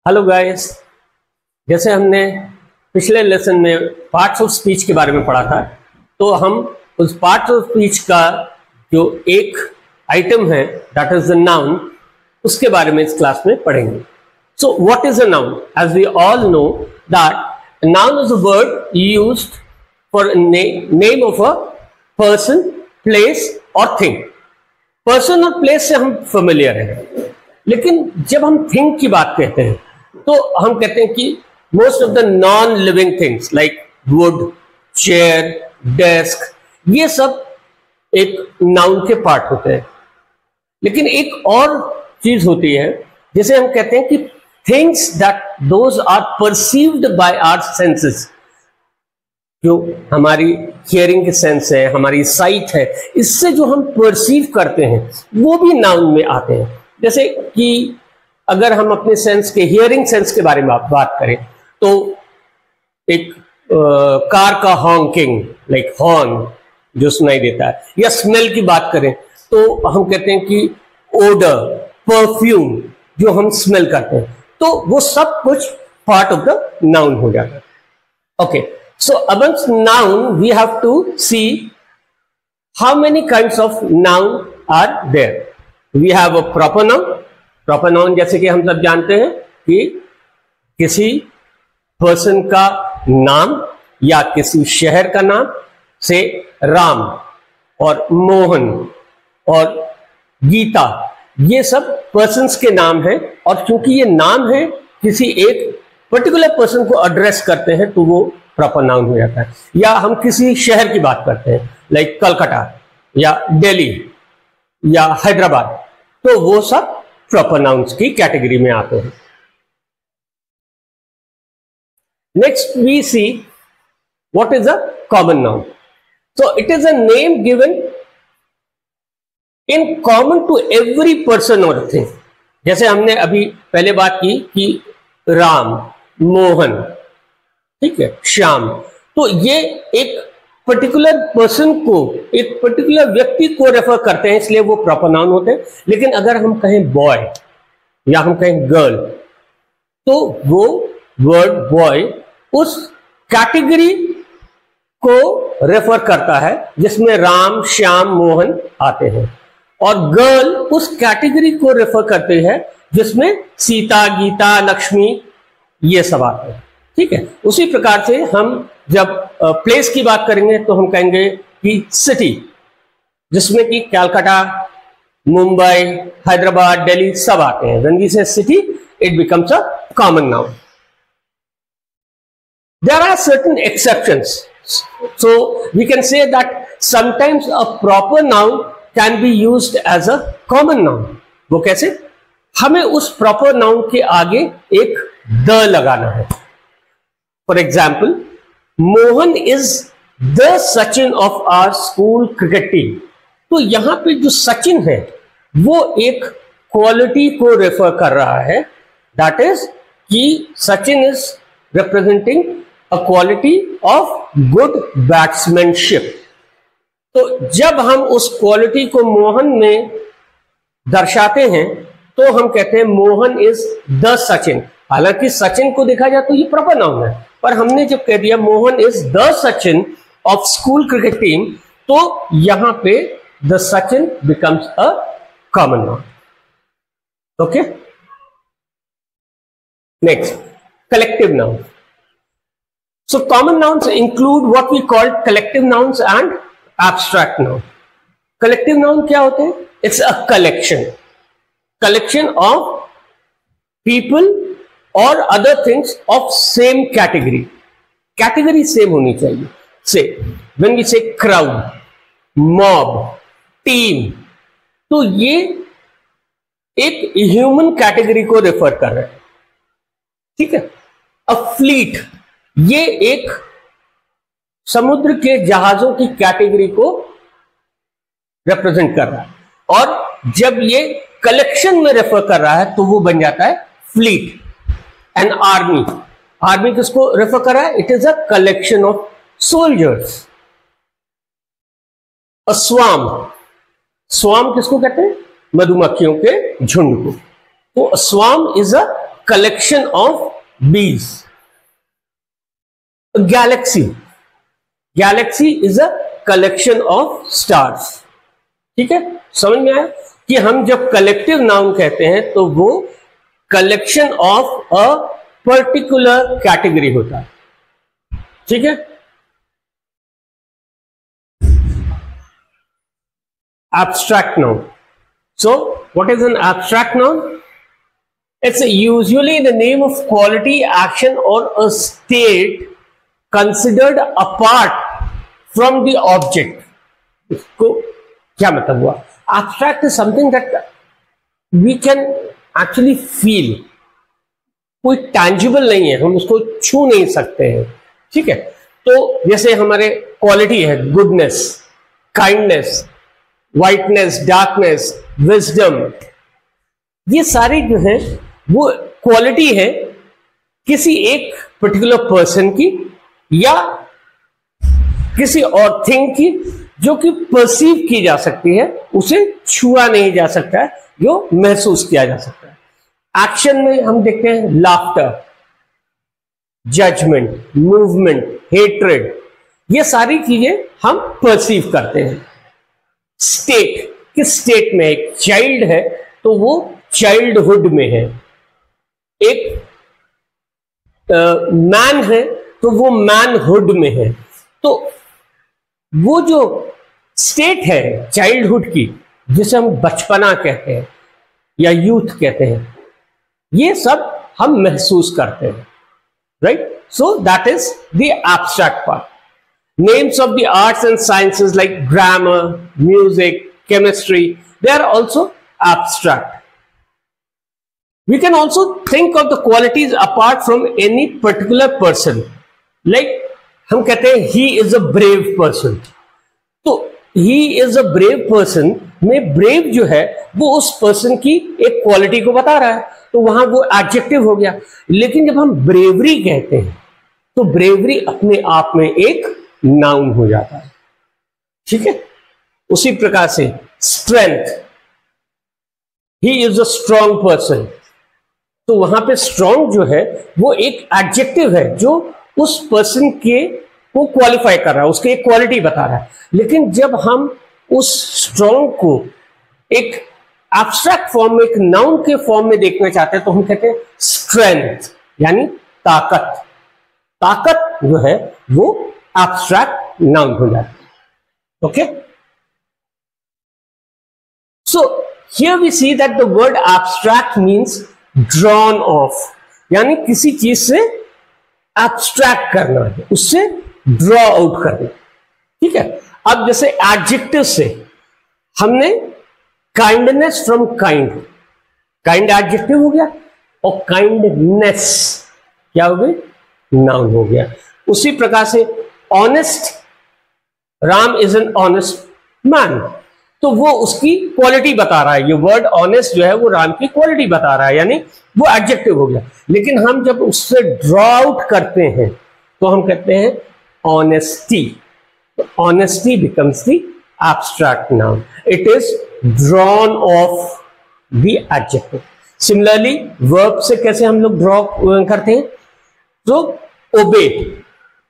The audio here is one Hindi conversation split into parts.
Hello guys. जैसे हमने पिछले लेसन में पार्ट्स ऑफ स्पीच के बारे में पढ़ा था, तो हम उस पार्ट्स ऑफ स्पीच का जो एक आइटम है दैट इज द नाउन, उसके बारे में इस क्लास में पढ़ेंगे। So what is a noun? As we all know that noun is a word used for name of a person, place और थिंग। पर्सन और प्लेस से हम फेमिलियर हैं, लेकिन जब हम थिंग की बात कहते हैं तो हम कहते हैं कि most of the non living things like would, chair, desk, ये सब एक नाउन के पार्ट होते हैं। लेकिन एक और चीज होती है जिसे हम कहते हैं कि things that those are perceived by our senses. जो हमारी हियरिंग के सेंस है, हमारी साइट है, इससे जो हम परसीव करते हैं वो भी नाउन में आते हैं। जैसे कि अगर हम अपने सेंस के हियरिंग सेंस के बारे में बात करें तो एक कार का हॉन्किंग, लाइक हॉर्न जो सुनाई देता है, या स्मेल की बात करें तो हम कहते हैं कि ओडर, परफ्यूम जो हम स्मेल करते हैं, तो वो सब कुछ पार्ट ऑफ द नाउन हो जाता है। Okay, so amongst noun we have to see how many kinds of noun are there. We have a proper noun. Proper noun जैसे कि हम सब जानते हैं कि किसी पर्सन का नाम या किसी शहर का नाम, से राम और मोहन और गीता, ये सब पर्सन्स के नाम हैं, और क्योंकि ये नाम है किसी एक पर्टिकुलर पर्सन को एड्रेस करते हैं तो वो प्रॉपर नाउन हो जाता है। या हम किसी शहर की बात करते हैं लाइक कलकत्ता या दिल्ली या हैदराबाद, तो वो सब प्रॉपर नाउन्स की कैटेगरी में आते हैं। Next we see what is a common noun. So it is a name given in common to every person और थिंग। जैसे हमने अभी पहले बात की कि राम, मोहन, ठीक है, श्याम, तो ये एक पर्टिकुलर पर्सन को, एक पर्टिकुलर व्यक्ति को रेफर करते हैं, इसलिए वो प्रॉपर नाउन होते हैं। लेकिन अगर हम कहें बॉय या हम कहें गर्ल, तो वो वर्ड बॉय उस कैटेगरी को रेफर करता है जिसमें राम, श्याम, मोहन आते हैं, और गर्ल उस कैटेगरी को रेफर करते हैं जिसमें सीता, गीता, लक्ष्मी, ये सब आते हैं। ठीक है, उसी प्रकार से हम जब प्लेस की बात करेंगे तो हम कहेंगे कि सिटी, जिसमें कि कलकत्ता, मुंबई, हैदराबाद, दिल्ली सब आते हैं। When we say city, it becomes a common noun. There are certain exceptions, so we can say that sometimes a proper noun can be used as a common noun. वो कैसे? हमें उस प्रॉपर नाउन के आगे एक द लगाना है। For example, Mohan is the Sachin of our school cricket team. तो यहां पे जो सचिन है वो एक क्वालिटी को रेफर कर रहा है, दैट इज कि Sachin is representing a quality of good batsmanship. तो जब हम उस क्वालिटी को मोहन में दर्शाते हैं तो हम कहते हैं मोहन इज द सचिन। हालांकि सचिन को देखा जाए तो ये प्रॉपर नाउन है, पर हमने जब कह दिया Mohan is the Sachin of school cricket team, तो यहां पे the Sachin becomes a common noun. Okay, next, collective noun. So common nouns include what we call collective nouns and abstract noun. Collective noun क्या होते हैं? It's a collection of people or other things of same category. Category same होनी चाहिए। Say, when we say crowd, mob, team, तो ये एक ह्यूमन कैटेगरी को रेफर कर रहा है। ठीक है, अ फ्लीट, ये एक समुद्र के जहाजों की कैटेगरी को रिप्रेजेंट कर रहा है, और जब ये कलेक्शन में रेफर कर रहा है तो वो बन जाता है फ्लीट। एन आर्मी, आर्मी किसको रेफर कर रहा है? It is a collection of soldiers. A swarm, swarm किसको कहते हैं? मधुमक्खियों के झुंड को। तो swarm is a collection of bees. A galaxy is a collection of stars. ठीक है, समझ में आया कि हम जब कलेक्टिव नाउन कहते हैं तो वो collection of a particular category होता है. ठीक है. Abstract noun. So what is an abstract noun? It's usually the name of quality, action or a state considered apart from the object. इसको क्या मतलब हुआ? Abstract is something that we can actually feel. कोई tangible नहीं है, हम उसको छू नहीं सकते हैं. ठीक है. तो जैसे हमारे क्वालिटी है goodness, kindness, whiteness, darkness, wisdom, ये सारी जो है वो क्वालिटी है किसी एक पर्टिकुलर पर्सन की या किसी और थिंग की जो कि परसीव की जा सकती है, उसे छुआ नहीं जा सकता है, जो महसूस किया जा सकता है. एक्शन में हम देखते हैं लाफ्टर, जजमेंट, मूवमेंट, हेट्रेड, ये सारी चीजें हम परसीव करते हैं. स्टेट, किस स्टेट में एक चाइल्ड है तो वो चाइल्डहुड में है. एक मैन है तो वो मैनहुड में है. तो वो जो स्टेट है चाइल्डहुड की, जिसे हम बचपना कहते हैं या यूथ कहते हैं, ये सब हम महसूस करते हैं. Right. So that is the abstract part. Names of the arts and sciences like grammar, music, chemistry, they are also abstract. We can also think of the qualities apart from any particular person. Like हम कहते हैं he is a brave person. तो he is a brave person में brave जो है वो उस person की एक quality को बता रहा है, तो वहां वो adjective हो गया. लेकिन जब हम bravery कहते हैं तो bravery अपने आप में एक नाउन हो जाता है. ठीक है. उसी प्रकार से strength, he is a strong person, तो वहां पे स्ट्रॉन्ग जो है वो एक एडजेक्टिव है जो उस पर्सन के को क्वालिफाई कर रहा है, उसकी एक क्वालिटी बता रहा है. लेकिन जब हम उस स्ट्रॉन्ग को एक एब्स्ट्रैक्ट फॉर्म में, एक नाउन के फॉर्म में देखना चाहते हैं तो हम कहते हैं स्ट्रेंथ, यानी ताकत. ताकत जो है वो abstract noun हो जाता है. Okay, so here we see that the word abstract means drawn off, यानी किसी चीज से abstract करना है, उससे draw out करना. ठीक है. अब जैसे एडजेक्टिव से हमने kindness from kind, kind adjective हो गया और काइंडनेस क्या हो गई? नाउन हो गया. उसी प्रकार से honest, Ram is an honest man, तो वो उसकी क्वालिटी बता रहा है. ये वर्ड ऑनेस्ट जो है वो राम की क्वालिटी बता रहा है, यानी वो एडजेक्टिव हो गया. लेकिन हम जब उससे ड्रॉ आउट करते हैं तो हम कहते हैं honesty. Honesty becomes the abstract noun. It is drawn of the adjective. Similarly verb से कैसे हम लोग ड्रॉ करते हैं? तो ओबे,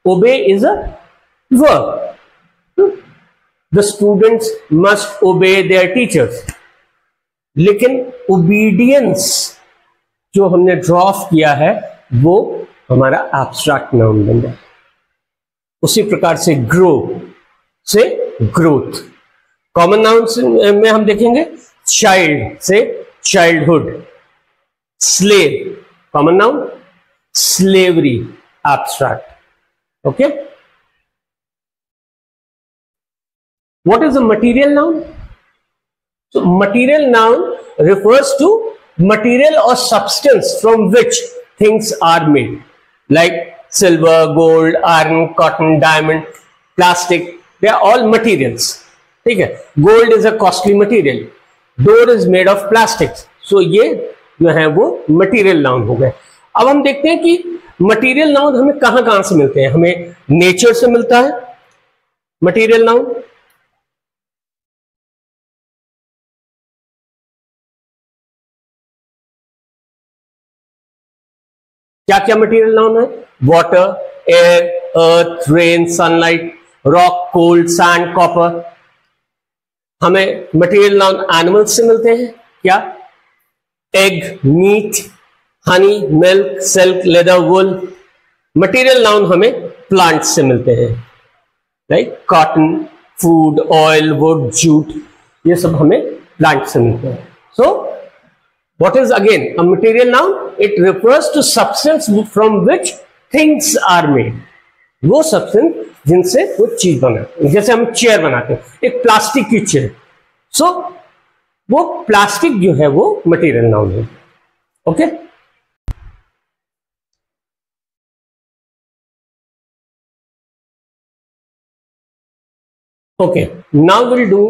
obey is a verb. The students must obey their teachers. लेकिन obedience जो हमने ड्रॉ ऑफ किया है वो हमारा एब्स्ट्रैक्ट नाउन बन जाए. उसी प्रकार से ग्रो से ग्रोथ. कॉमन नाउन में हम देखेंगे चाइल्ड से childhood, slave common noun, slavery abstract. Okay, what is a material noun? So material noun refers to material or substance from which things are made, like silver, gold, iron, cotton, diamond, plastic. They are all materials. ठीक है. Gold is a costly material. Door is made of plastic. So ये जो है वो material noun हो गए. अब हम देखते हैं कि मटेरियल नाउन हमें कहां कहां से मिलते हैं. हमें नेचर से मिलता है मटेरियल नाउन, क्या क्या मटेरियल नाउन है? Water, air, earth, rain, sunlight, rock, cold, sand, copper. हमें मटेरियल नाउन एनिमल्स से मिलते हैं, क्या? Egg, meat, honey, milk, silk, leather, wool. Material noun हमें प्लांट से मिलते हैं, right? Cotton, food, oil, wood, jute, ये सब हमें प्लांट से मिलते हैं। So what is again a material noun? It refers to substance from which things are made. वो सब्सटेंस जिनसे वो चीज बनाते हैं। जैसे हम चेयर बनाते हैं, एक प्लास्टिक की चेयर, सो वो प्लास्टिक जो है वो मटेरियल नाउन है। Okay, okay, now will do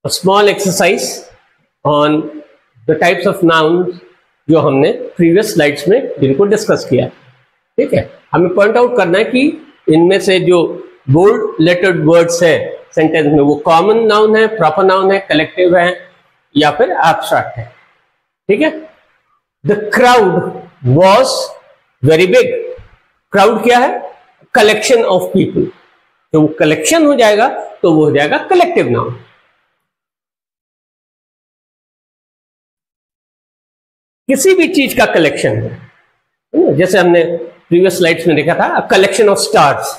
a small exercise on the types of nouns जो हमने प्रीवियस स्लाइड्स में जिनको डिस्कस किया। ठीक है, हमें पॉइंट आउट करना है कि इनमें से जो बोल्ड लेटर्ड वर्ड्स है सेंटेंस में, वो कॉमन नाउन है, प्रॉपर नाउन है, कलेक्टिव है, या फिर एब्स्ट्रैक्ट है। ठीक है, the crowd was very big. Crowd क्या है? Collection of people. तो वो कलेक्शन हो जाएगा तो वो हो जाएगा कलेक्टिव नाउन। किसी भी चीज का कलेक्शन है, जैसे हमने प्रीवियस स्लाइड्स में देखा था, कलेक्शन ऑफ स्टार्स,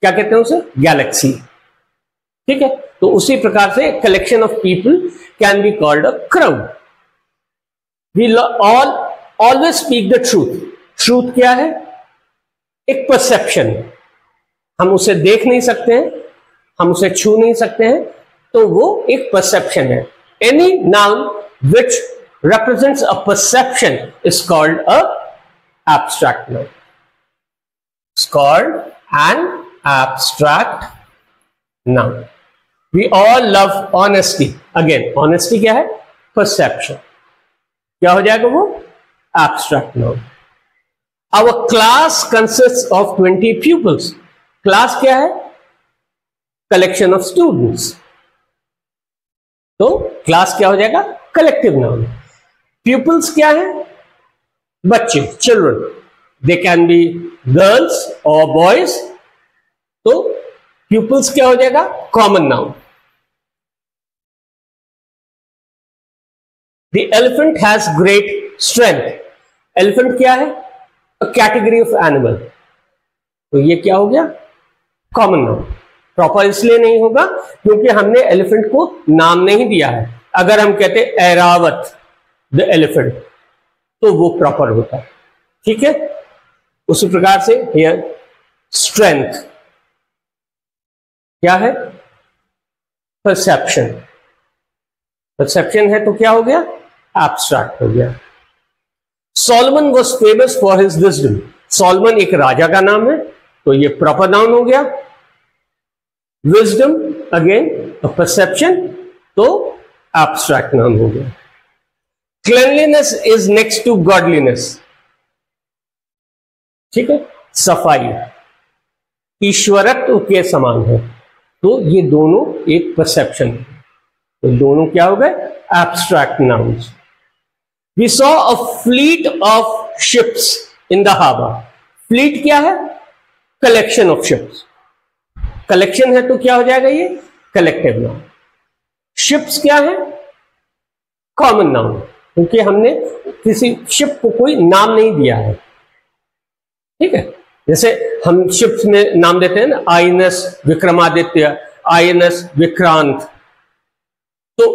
क्या कहते हैं उसे? गैलेक्सी। ठीक है, तो उसी प्रकार से collection of people can be called a crowd. We all always speak the truth. Truth क्या है? एक परसेप्शन है, हम उसे देख नहीं सकते हैं, हम उसे छू नहीं सकते हैं, तो वो एक परसेप्शन है। Any noun which represents a perception is called a abstract noun. It's called an abstract noun. We all love honesty. Again, honesty क्या है? Perception. क्या हो जाएगा वो? Abstract noun. Our class consists of 20 pupils. Class क्या है? Collection of students. तो class क्या हो जाएगा? Collective noun. Pupils क्या है? बच्चे, children. They can be girls और बॉयज। तो pupils क्या हो जाएगा? Common noun. The elephant has great strength. Elephant क्या है? A category of animal. तो ये क्या हो गया? Common noun. प्रॉपर इसलिए नहीं होगा क्योंकि हमने एलिफेंट को नाम नहीं दिया है। अगर हम कहते ऐरावत द एलिफेंट तो वो प्रॉपर होता है। ठीक है, उसी प्रकार से हियर स्ट्रेंथ क्या है? परसेप्शन। परसेप्शन है तो क्या हो गया? एब्स्ट्रैक्ट हो गया। Solomon was famous for his wisdom. Solomon एक राजा का नाम है तो ये प्रॉपर नाउन हो गया। विजडम अगेन परसेप्शन, तो एब्स्ट्रैक्ट नाउन हो गया। क्लेanliness is next to godliness. ठीक है, सफाई ईश्वरत्व के समान है, तो ये दोनों एक परसेप्शन है, तो दोनों क्या हो गए? Abstract nouns. We saw a fleet of ships in the harbour. Fleet क्या है? Collection of ships. कलेक्शन है तो क्या हो जाएगा? ये कलेक्टिव नाउन। शिप्स क्या है? कॉमन नाउन, क्योंकि हमने किसी शिप को कोई नाम नहीं दिया है। ठीक है, जैसे हम शिप्स में नाम देते हैं ना, आईएनएस विक्रमादित्य, आईएनएस विक्रांत, तो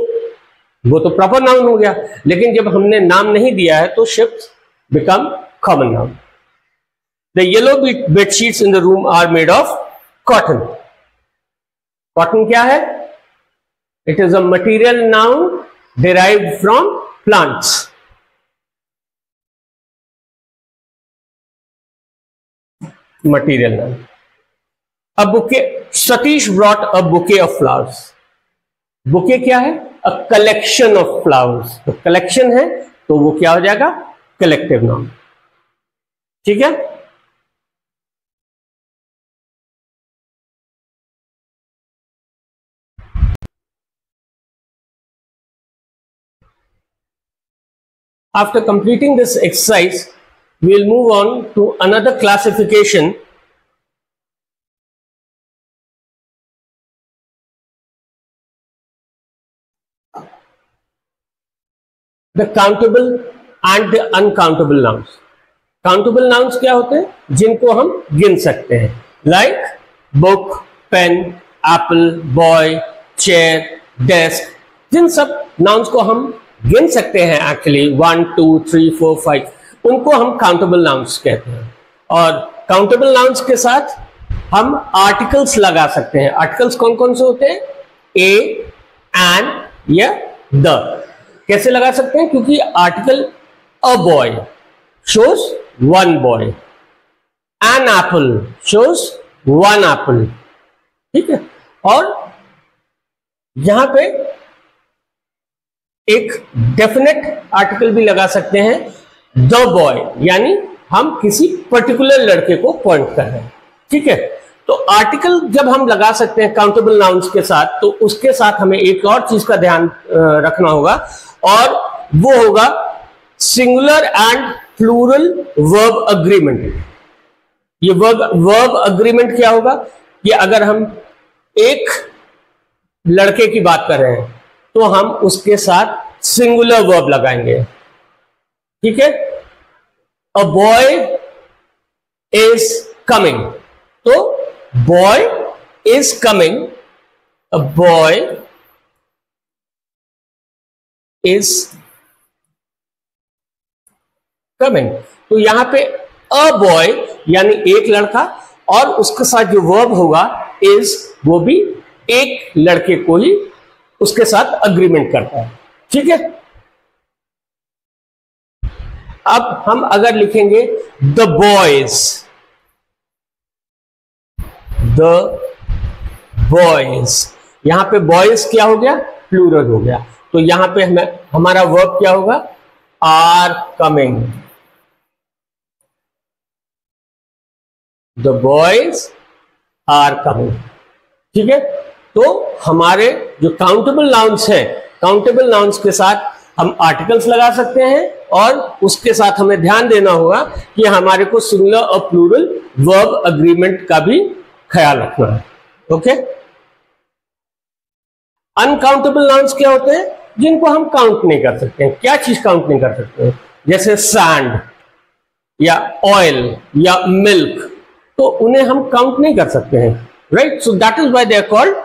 वो तो प्रॉपर नाउन हो गया। लेकिन जब हमने नाम नहीं दिया है तो ships become common noun. The yellow bedsheets in the room are made of cotton. Cotton क्या है? It is a material noun derived from plants. Material noun. A bouquet. Satish brought a bouquet of flowers. Bouquet क्या है? A collection of flowers. तो collection है तो वो क्या हो जाएगा? Collective noun. ठीक है, after completing this exercise we'll move on to another classification. The countable and the uncountable nouns. Countable nouns क्या होते हैं? जिनको हम गिन सकते हैं, like book, pen, apple, boy, chair, desk. जिन सब nouns को हम गिन सकते हैं एक्चुअली 1 2 3 4 5, उनको हम काउंटेबल नाउन्स कहते हैं. और काउंटेबल नाउन्स के साथ हम आर्टिकल्स लगा सकते हैं. आर्टिकल्स कौन कौन से होते हैं? ए, एन या द. कैसे लगा सकते हैं? क्योंकि article a boy shows one boy, an apple shows one apple. ठीक है. और यहां पे एक डेफिनेट आर्टिकल भी लगा सकते हैं, द बॉय, यानी हम किसी पर्टिकुलर लड़के को पॉइंट कर रहे हैं. ठीक है. तो आर्टिकल जब हम लगा सकते हैं काउंटेबल नाउन्स के साथ, तो उसके साथ हमें एक और चीज का ध्यान रखना होगा, और वो होगा singular and plural verb agreement. ये वर्ब अग्रीमेंट क्या होगा कि अगर हम एक लड़के की बात कर रहे हैं तो हम उसके साथ सिंगुलर वर्ब लगाएंगे. ठीक है. अ बॉय इज कमिंग, तो boy is coming, a boy is coming. तो यहां पे अ बॉय यानी एक लड़का, और उसके साथ जो वर्ब होगा इज, वो भी एक लड़के को ही उसके साथ अग्रीमेंट करता है. ठीक है. अब हम अगर लिखेंगे द बॉयज, द बॉयज, यहां पे बॉयज क्या हो गया? प्लूरल हो गया. तो यहां पे हमारा वर्ब क्या होगा? Are coming. The boys are coming. ठीक है. तो हमारे जो काउंटेबल नाउन्स हैं, काउंटेबल नाउन्स के साथ हम आर्टिकल्स लगा सकते हैं, और उसके साथ हमें ध्यान देना होगा कि हमारे को सिंगुलर और प्लूरल वर्ब अग्रीमेंट का भी ख्याल रखना है. ओके. अनकाउंटेबल नाउन्स क्या होते हैं? जिनको हम काउंट नहीं कर सकते हैं. क्या चीज काउंट नहीं कर सकते हैं? जैसे सैंड या ऑयल या मिल्क, तो उन्हें हम काउंट नहीं कर सकते हैं. Right. So that is why they are called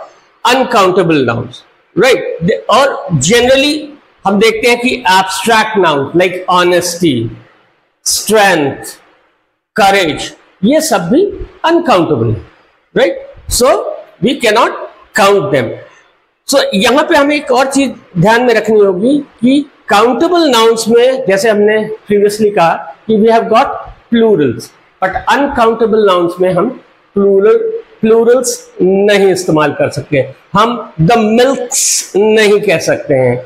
uncountable nouns. Right. और जनरली हम देखते हैं कि abstract noun like honesty, strength, courage, ये सब भी अनकाउंटेबल है. Right. So we can not count them. So यहां पे हमें एक और चीज ध्यान में रखनी होगी कि काउंटेबल नाउन्स में, जैसे हमने प्रीवियसली कहा कि we have got plurals, but uncountable nouns में हम प्लूरल्स नहीं इस्तेमाल कर सकते. हम द मिल्क्स नहीं कह सकते हैं,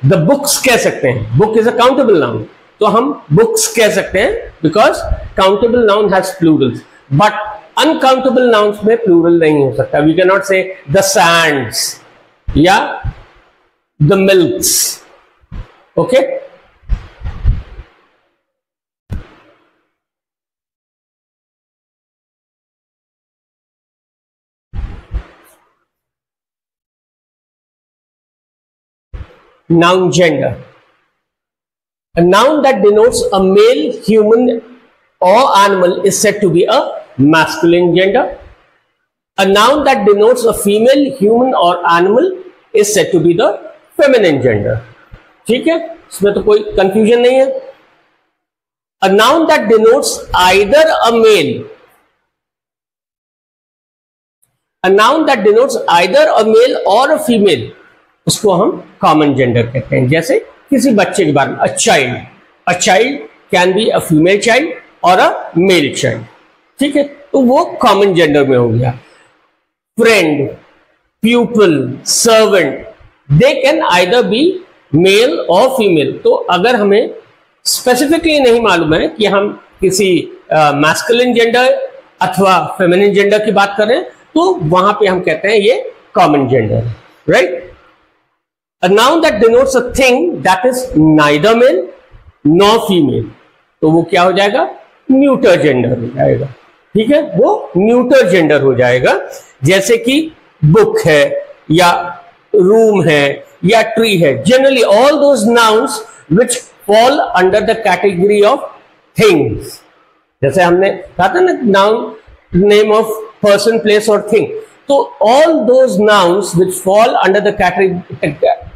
द बुक्स कह सकते हैं. Book is a countable noun, तो हम बुक्स कह सकते हैं because countable noun has Plurals. But uncountable nouns में प्लूरल नहीं हो सकता. वी कैन नॉट से द सैंड्स या the milks. Okay. Noun gender. A noun that denotes a male, human or animal is said to be a masculine gender. A noun that denotes a female, human or animal is said to be the feminine gender. ठीक है. इसमें तो कोई confusion नहीं है. A noun that denotes either a male, a noun that denotes either a male or a female, उसको हम कॉमन जेंडर कहते हैं. जैसे किसी बच्चे के बारे में, a child can be a female child और अ मेल चाइल्ड. ठीक है. तो वो कॉमन जेंडर में हो गया. Friend, pupil, servant, they can either be male और फीमेल. तो अगर हमें स्पेसिफिकली नहीं मालूम है कि हम किसी मैस्कुलिन जेंडर अथवा फेमिनिन जेंडर की बात कर रहे हैं, तो वहां पे हम कहते हैं ये कॉमन जेंडर है. Right. A noun that denotes a thing that is neither male nor female. तो वो क्या हो जाएगा, न्यूटर जेंडर हो जाएगा। ठीक है, वो न्यूटर जेंडर हो जाएगा। जैसे कि बुक है या रूम है या ट्री है, generally all those nouns which fall under the category of things. जैसे हमने कहा था ना, noun name of person, place और थिंग, तो all those nouns which fall under the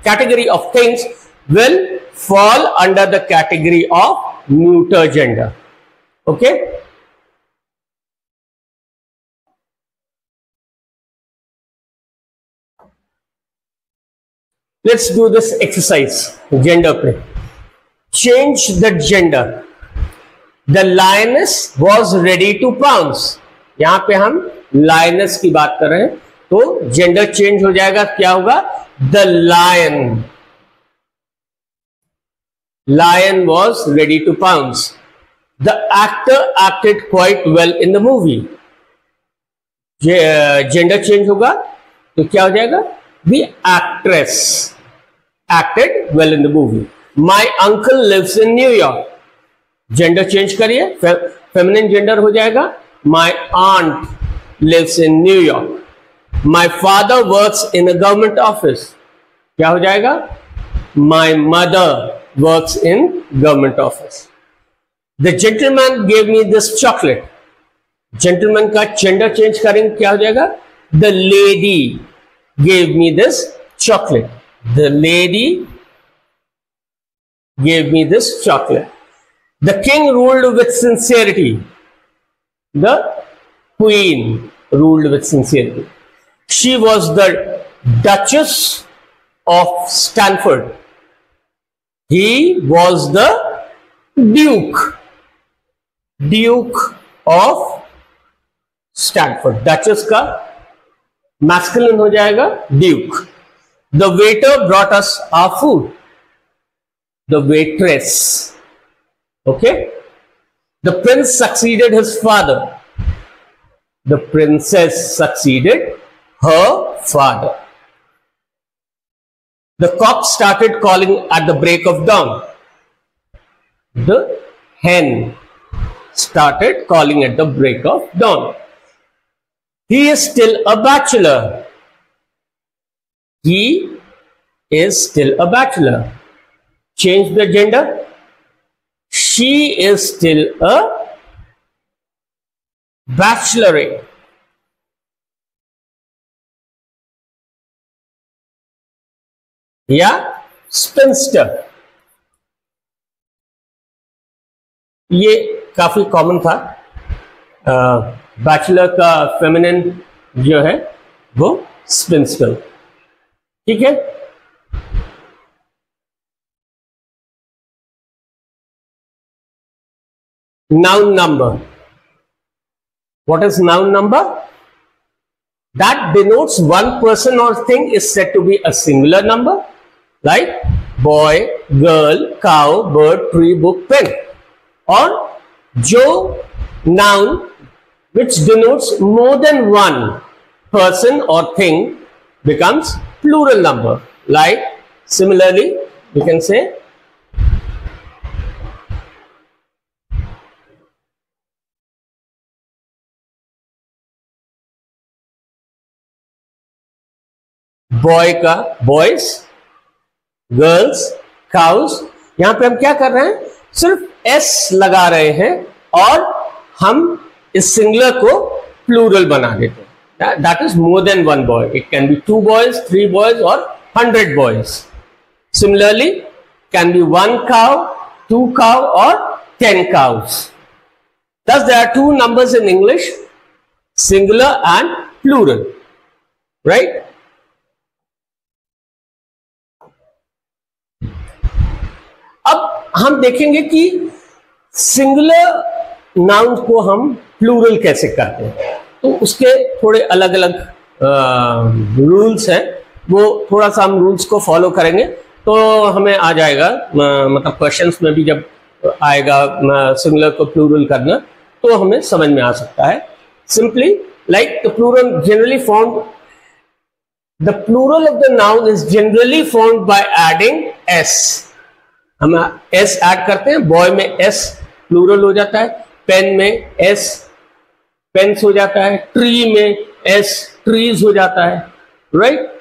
category of things will fall under the category of neuter gender. Okay, let's do this exercise gender पे। change the gender, the lioness was ready to pounce। यहां पे हम lioness की बात कर रहे हैं, तो जेंडर चेंज हो जाएगा, क्या होगा, the lion was ready to pounce। the actor acted quite well in the movie। Gender change होगा तो क्या हो जाएगा, the actress acted well in the movie। my uncle lives in New York। Gender change करिए, फेमिनिन जेंडर हो जाएगा, my aunt lives in New York। my father works in a government office। क्या हो जाएगा, my mother works in government office। the gentleman gave me this chocolate। gentleman का जेंडर चेंज करेंगे, क्या हो जाएगा, the lady gave me this chocolate। the lady gave me this chocolate। the king ruled with sincerity। the queen ruled with sincerity। she was the Duchess of Stanford। he was the Duke of Stanford। Duchess का मैस्कुलिन हो जाएगा Duke। the waiter brought us our food। the waitress। okay, the prince succeeded his father। the princess succeeded her father। the cock started calling at the break of dawn। the hen started calling at the break of dawn। he is still a bachelor। he is still a bachelor। change the gender, she is still a bachelorette। या स्पिंस्टर। ये काफी कॉमन था, बैचलर का फेमिनिन जो है वो स्पिंस्टर। ठीक है, noun number। what is noun number? that denotes one person or thing is said to be a singular number, like boy, girl, cow, bird, tree, book, pen। और जो noun which denotes more than one person or thing becomes plural number, like similarly you can say boy का बॉयज, गर्ल्स, काउस। यहां पे हम क्या कर रहे हैं, सिर्फ एस लगा रहे हैं और हम इस सिंगुलर को प्लूरल बना देते हैं। That is more than one boy. It can be 2 boys, 3 boys और 100 boys। Similarly can be 1 cow, 2 cow और 10 cows। Thus there are 2 numbers in English, singular and plural, right? अब हम देखेंगे कि सिंगुलर नाउन को हम प्लूरल कैसे करते हैं, तो उसके थोड़े अलग अलग रूल्स हैं। वो थोड़ा सा हम रूल्स को फॉलो करेंगे तो हमें आ जाएगा, मतलब क्वेश्चंस में भी जब आएगा सिंगुलर को प्लूरल करना तो हमें समझ में आ सकता है। Simply like the plural generally found, the plural of the noun is generally found by adding s. हम एस ऐड करते हैं, बॉय में एस प्लूरल हो जाता है, पेन में एस पेन्स हो जाता है, ट्री में एस ट्रीज हो जाता है, राइट।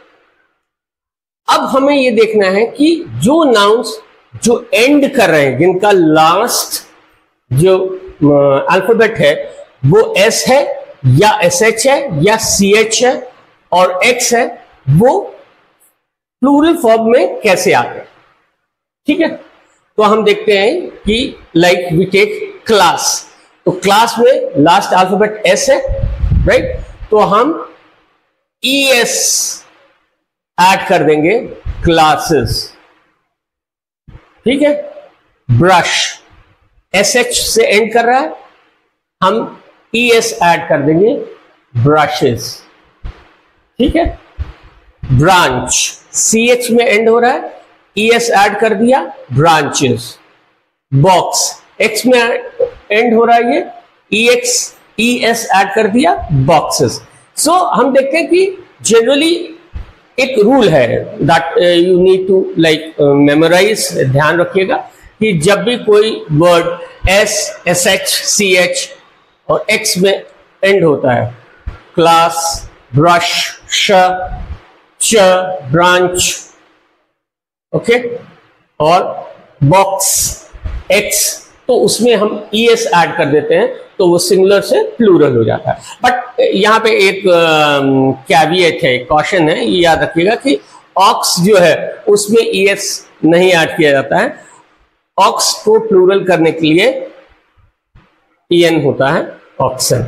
अब हमें ये देखना है कि जो नाउन्स जो एंड कर रहे हैं, जिनका लास्ट जो अल्फाबेट है वो एस है या एस एच है या सी एच है और एक्स है, वो प्लूरल फॉर्म में कैसे आते हैं, ठीक है। तो हम देखते हैं कि लाइक वी टेक क्लास, तो क्लास में लास्ट अल्फाबेट एस है, राइट। तो हम ई एस ऐड कर देंगे, क्लासेस, ठीक है। ब्रश एस एच से एंड कर रहा है, हम ई एस ऐड कर देंगे, ब्रशेस, ठीक है। ब्रांच सी एच में एंड हो रहा है, ई एस ऐड कर दिया, ब्रांचेस। बॉक्स एक्स में एंड हो रहा है, ये ई एक्स ई एस ऐड कर दिया, बॉक्सेस। सो हम देखते हैं कि जनरली एक रूल है that you need to like memorize, ध्यान रखिएगा कि जब भी कोई word s s h c h और एक्स में एंड होता है, class, brush, sh, ch, branch, okay, और बॉक्स एक्स, तो उसमें हम ई एस ऐड कर देते हैं तो वो सिंगुलर से प्लूरल हो जाता है। बट यहाँ पे एक कैविएट है, कॉशन है, ये याद रखिएगा कि ऑक्स जो है उसमें ई एस नहीं ऐड किया जाता है। ऑक्स को प्लूरल करने के लिए ई एन होता है, ऑक्सन,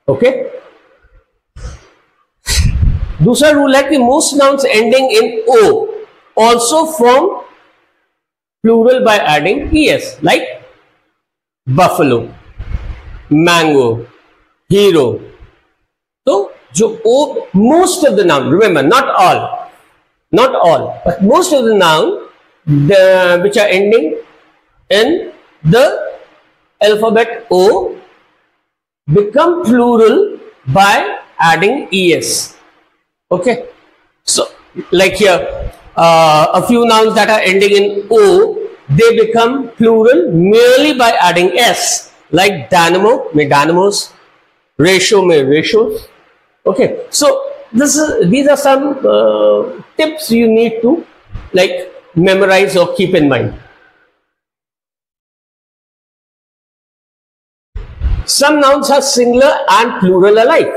ओके। दूसरा रूल है कि most nouns ending in O also form plural by adding E S, like buffalo, mango, hero. तो जो O most of the noun, remember not all but most of the noun which are ending in the alphabet O become plural by adding es, okay. So like here a few nouns that are ending in O, they become plural merely by adding s, like dynamo में dynamos, ratio में ratios, okay. So these are some tips you need to like memorize or keep in mind. Some nouns are singular and plural alike.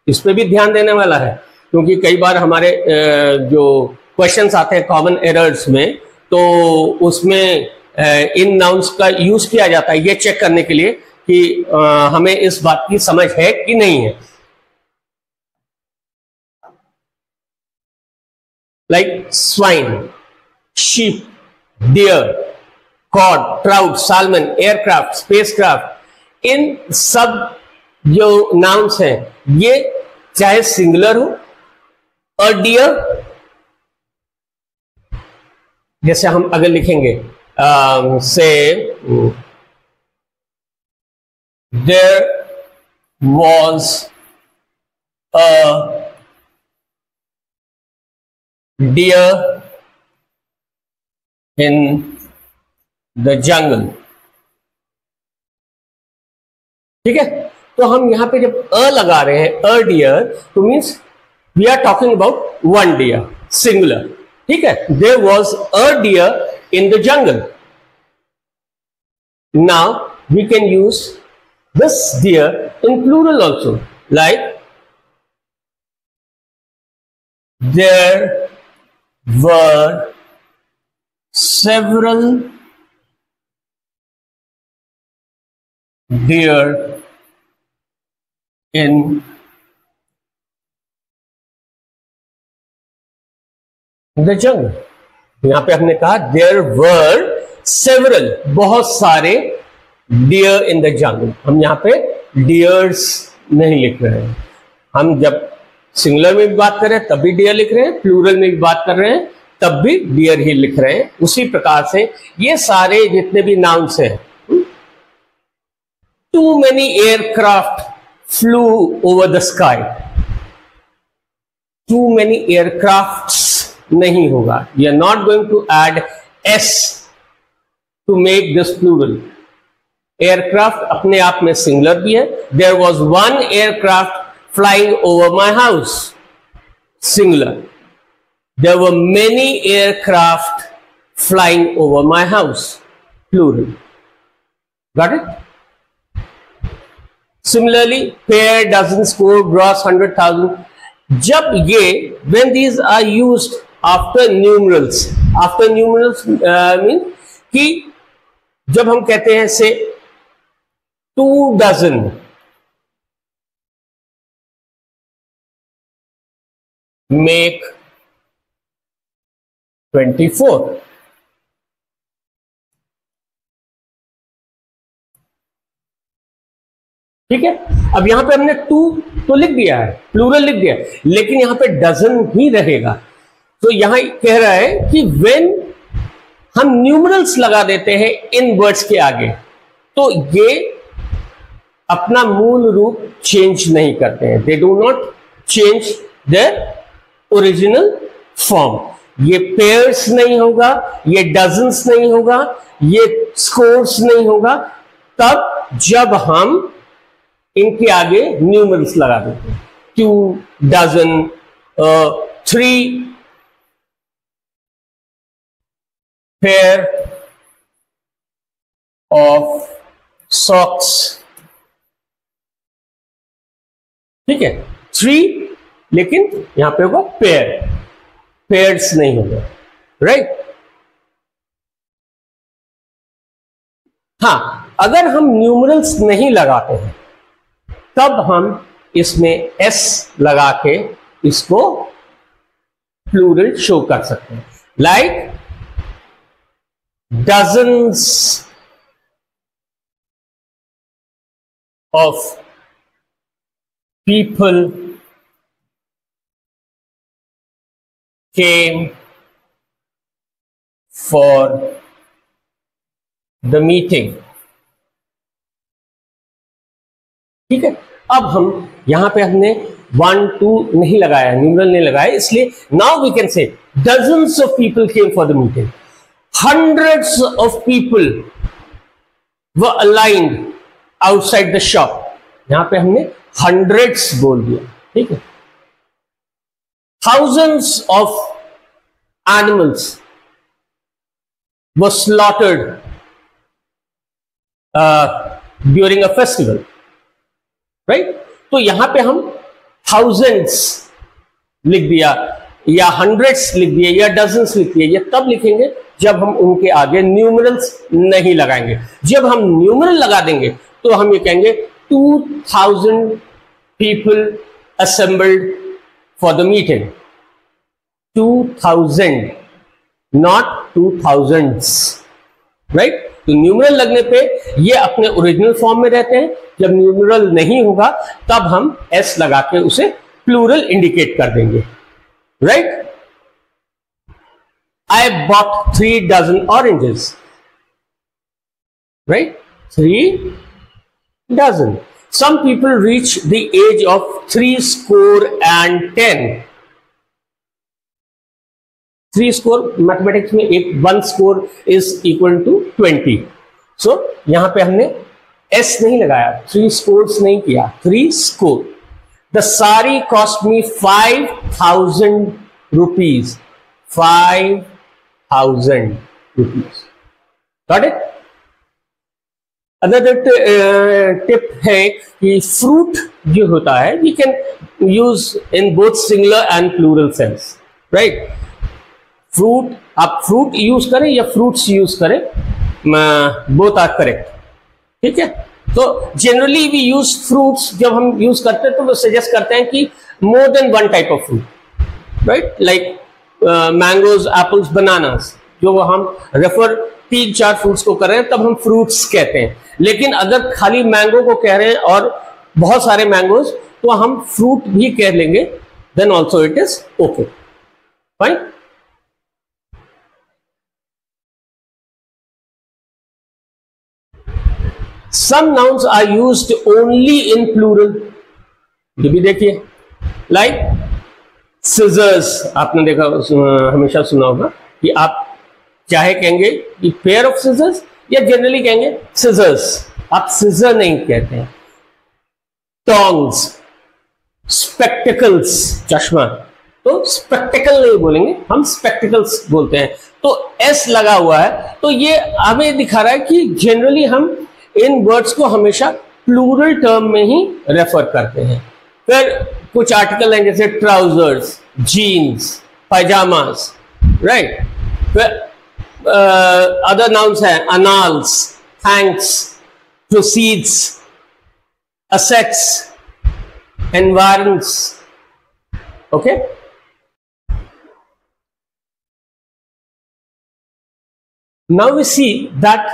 इस पे भी ध्यान देने वाला है, क्योंकि कई बार हमारे जो क्वेश्चंस आते हैं कॉमन एरर्स में, तो उसमें इन नाउन्स का यूज किया जाता है ये चेक करने के लिए कि हमें इस बात की समझ है कि नहीं है। Like swine, sheep, deer, cod, trout, salmon, aircraft, spacecraft, इन सब जो नाउन्स हैं ये चाहे सिंगुलर हो, और डियर जैसे हम अगर लिखेंगे say there was a deer in the jungle, ठीक है। तो हम यहां पे जब अ लगा रहे हैं, अ डियर, तो means we are talking about one deer, singular, ठीक है। There was a deer in the jungle. Now we can use this deer in plural also, like there were several deer in the jungle। यहां पे हमने कहा there were several, बहुत सारे deer in the jungle। हम यहां पे deers नहीं लिख रहे हैं, हम जब सिंगुलर में भी बात कर रहे हैं तब भी deer लिख रहे हैं, प्लूरल में भी बात कर रहे हैं तब भी डियर ही लिख रहे हैं। उसी प्रकार से ये सारे जितने भी नाउन्स हैं, too many aircraft flew over the sky, too many aircraft नहीं होगा, we are not going to add S to make this plural, aircraft अपने आप में सिंगुलर भी है। There was one aircraft flying over my house, singular. There were many aircraft flying over my house, plural. Got it? Similarly pair, dozen, score, gross, 100,000, जब ये when these are used after numerals mean कि जब हम कहते हैं से 2 dozen, make 24, ठीक है। अब यहां पे हमने 2 तो लिख दिया है, प्लूरल लिख दिया है, लेकिन यहां पे डजन ही रहेगा। तो यहां कह रहा है कि व्हेन हम न्यूमरल्स लगा देते हैं इन वर्ड्स के आगे, तो ये अपना मूल रूप चेंज नहीं करते हैं। They do not change their original form. ये पेयर्स नहीं होगा, ये डजन्स नहीं होगा, ये स्कोर्स नहीं होगा, तब जब हम इनके आगे न्यूमरल्स लगा देते हैं। 2 dozen, 3 pair of socks, ठीक है, 3, लेकिन यहां पे होगा पेयर, पेयर्स नहीं होगा, राइट। हाँ, अगर हम न्यूमरल्स नहीं लगाते हैं तब हम इसमें एस लगा के इसको प्लूरल शो कर सकते हैं। Like dozens of people came for the meeting, ठीक है। अब हम यहां पे हमने 1, 2 नहीं लगाया, न्यूमरल नहीं लगाया, इसलिए now we can say dozens of people came for the meeting, hundreds of people were aligned outside the shop. यहां पे हमने हंड्रेड्स बोल दिया, ठीक है। Thousands of animals were slaughtered during a festival, right. तो यहां पे हम थाउजेंड्स लिख दिया या हंड्रेड्स लिख दिया या डजन्स लिख दिया, ये तब लिखेंगे जब हम उनके आगे न्यूमरल्स नहीं लगाएंगे। जब हम न्यूमरल लगा देंगे तो हम ये कहेंगे 2000 people assembled for the meeting, 2000 not 2000s, right. तो न्यूमरल लगने पे ये अपने ओरिजिनल फॉर्म में रहते हैं, जब न्यूमरल नहीं होगा तब हम एस लगा के उसे प्लूरल इंडिकेट कर देंगे, right. I bought 3 dozen oranges, right, 3 dozen. Some people reach the age of 70 3 score mathematics में 1 स्कोर इज इक्वल टू 20। सो यहां पे हमने एस नहीं लगाया, 3 स्कोर्स नहीं किया, 3 score. The sari cost me 5000 rupees, 5000 rupees. Got it? Other tip है कि फ्रूट जो होता है we can use in both singular and plural sense, right. Fruit, आप फ्रूट यूज करें या फ्रूट्स यूज करें, बोथ आर करेक्ट, ठीक है। तो जनरली वी यूज फ्रूट्स, जब हम यूज करते हैं तो वो सजेस्ट करते हैं कि more than 1 type of fruit, right, like mangoes, apples, bananas, जो हम रेफर 3-4 फ्रूट्स को कर रहे हैं तब हम फ्रूट्स कहते हैं। लेकिन अगर खाली मैंगो को कह रहे हैं और बहुत सारे मैंगोज, तो हम फ्रूट भी कह लेंगे, then also it is okay, fine. Some nouns are used only in plural, ये भी देखिए, like scissors, आपने देखा, हमेशा सुना होगा कि आप चाहे कहेंगे कि pair of scissors या जनरली कहेंगे scissors, आप सिजर नहीं कहते हैं। टोंग्स, स्पेक्टिकल्स, चश्मा, तो स्पेक्टिकल नहीं बोलेंगे, हम स्पेक्टिकल्स बोलते हैं। तो एस लगा हुआ है, तो ये हमें दिखा रहा है कि जनरली हम इन वर्ड्स को हमेशा प्लूरल टर्म में ही रेफर करते हैं। फिर कुछ आर्टिकल हैं जैसे ट्राउजर्स, जीन्स, पायजामास, राइट। फिर अदर नाउन्स हैं annals, thanks, proceeds, assets, environs. Okay. Now we see that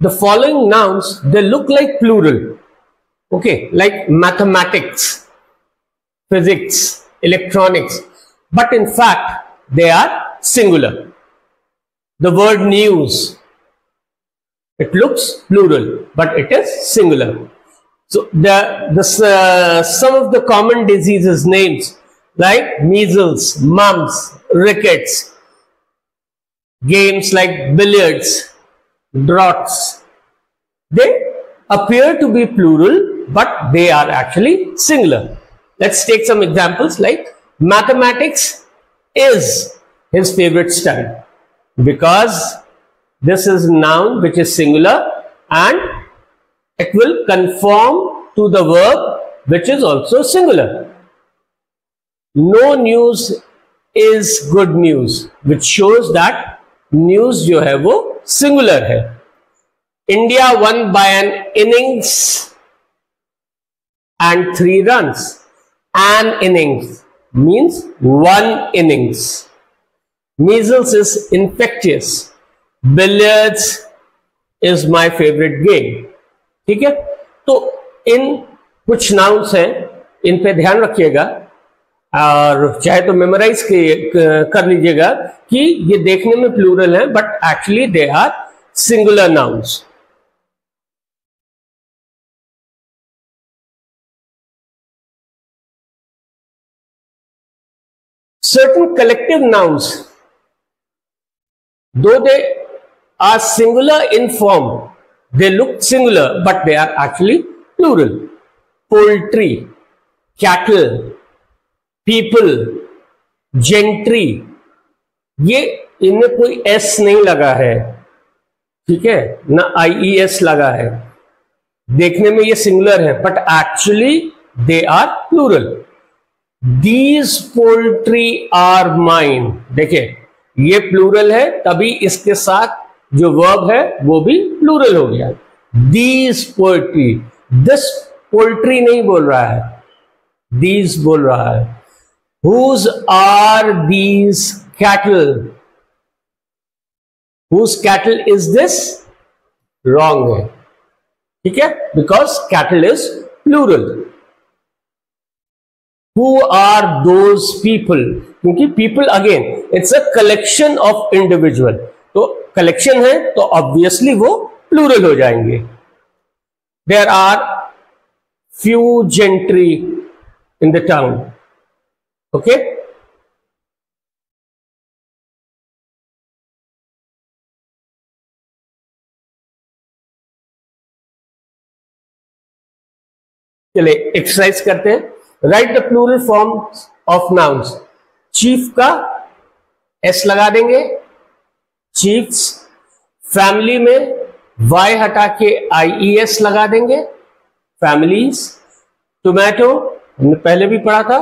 the following nouns, they look like plural. Okay, like mathematics, physics, electronics, but in fact they are singular. The word news, it looks plural, but it is singular. So some of the common diseases names like measles, mumps, rickets, games like billiards, draughts, they appear to be plural, but they are actually singular. Let's take some examples. Like mathematics is his favorite study, because this is a noun which is singular and it will conform to the verb which is also singular. No news is good news, which shows that news जो है वो singular है. India won by an innings and 3 runs. An innings means 1 innings. Measles is infectious. Billiards is my favorite game. ठीक है, तो इन कुछ नाउन्स हैं, इन पे ध्यान रखिएगा और चाहे तो मेमोराइज कर लीजिएगा कि ये देखने में प्लूरल है, but actually they are singular nouns. Certain collective nouns, though they are singular in form, they look singular, but they are actually plural. Poultry, cattle, people, gentry, ये इनमें कोई एस नहीं लगा है, ठीक है, ना IES लगा है. देखने में ये सिंगुलर है, but actually they are plural. These poultry are mine. देखिए ये प्लूरल है, तभी इसके साथ जो वर्ब है वो भी प्लूरल हो गया. These poultry, this poultry नहीं बोल रहा है, these बोल रहा है. Whose are these cattle? Whose cattle is this? Wrong है, ठीक है, because cattle is plural. Who are those people? क्योंकि people again it's a collection of individual, तो कलेक्शन है तो ऑब्वियसली वो प्लूरल हो जाएंगे. There are few gentry in the town. Okay. चलिए एक्सरसाइज करते हैं. Right the plural form of nouns. Chief का एस लगा देंगे, चीफ्स. फैमिली में वाई हटा के IES लगा देंगे, फैमिलीज. टोमेटो हमने पहले भी पढ़ा था,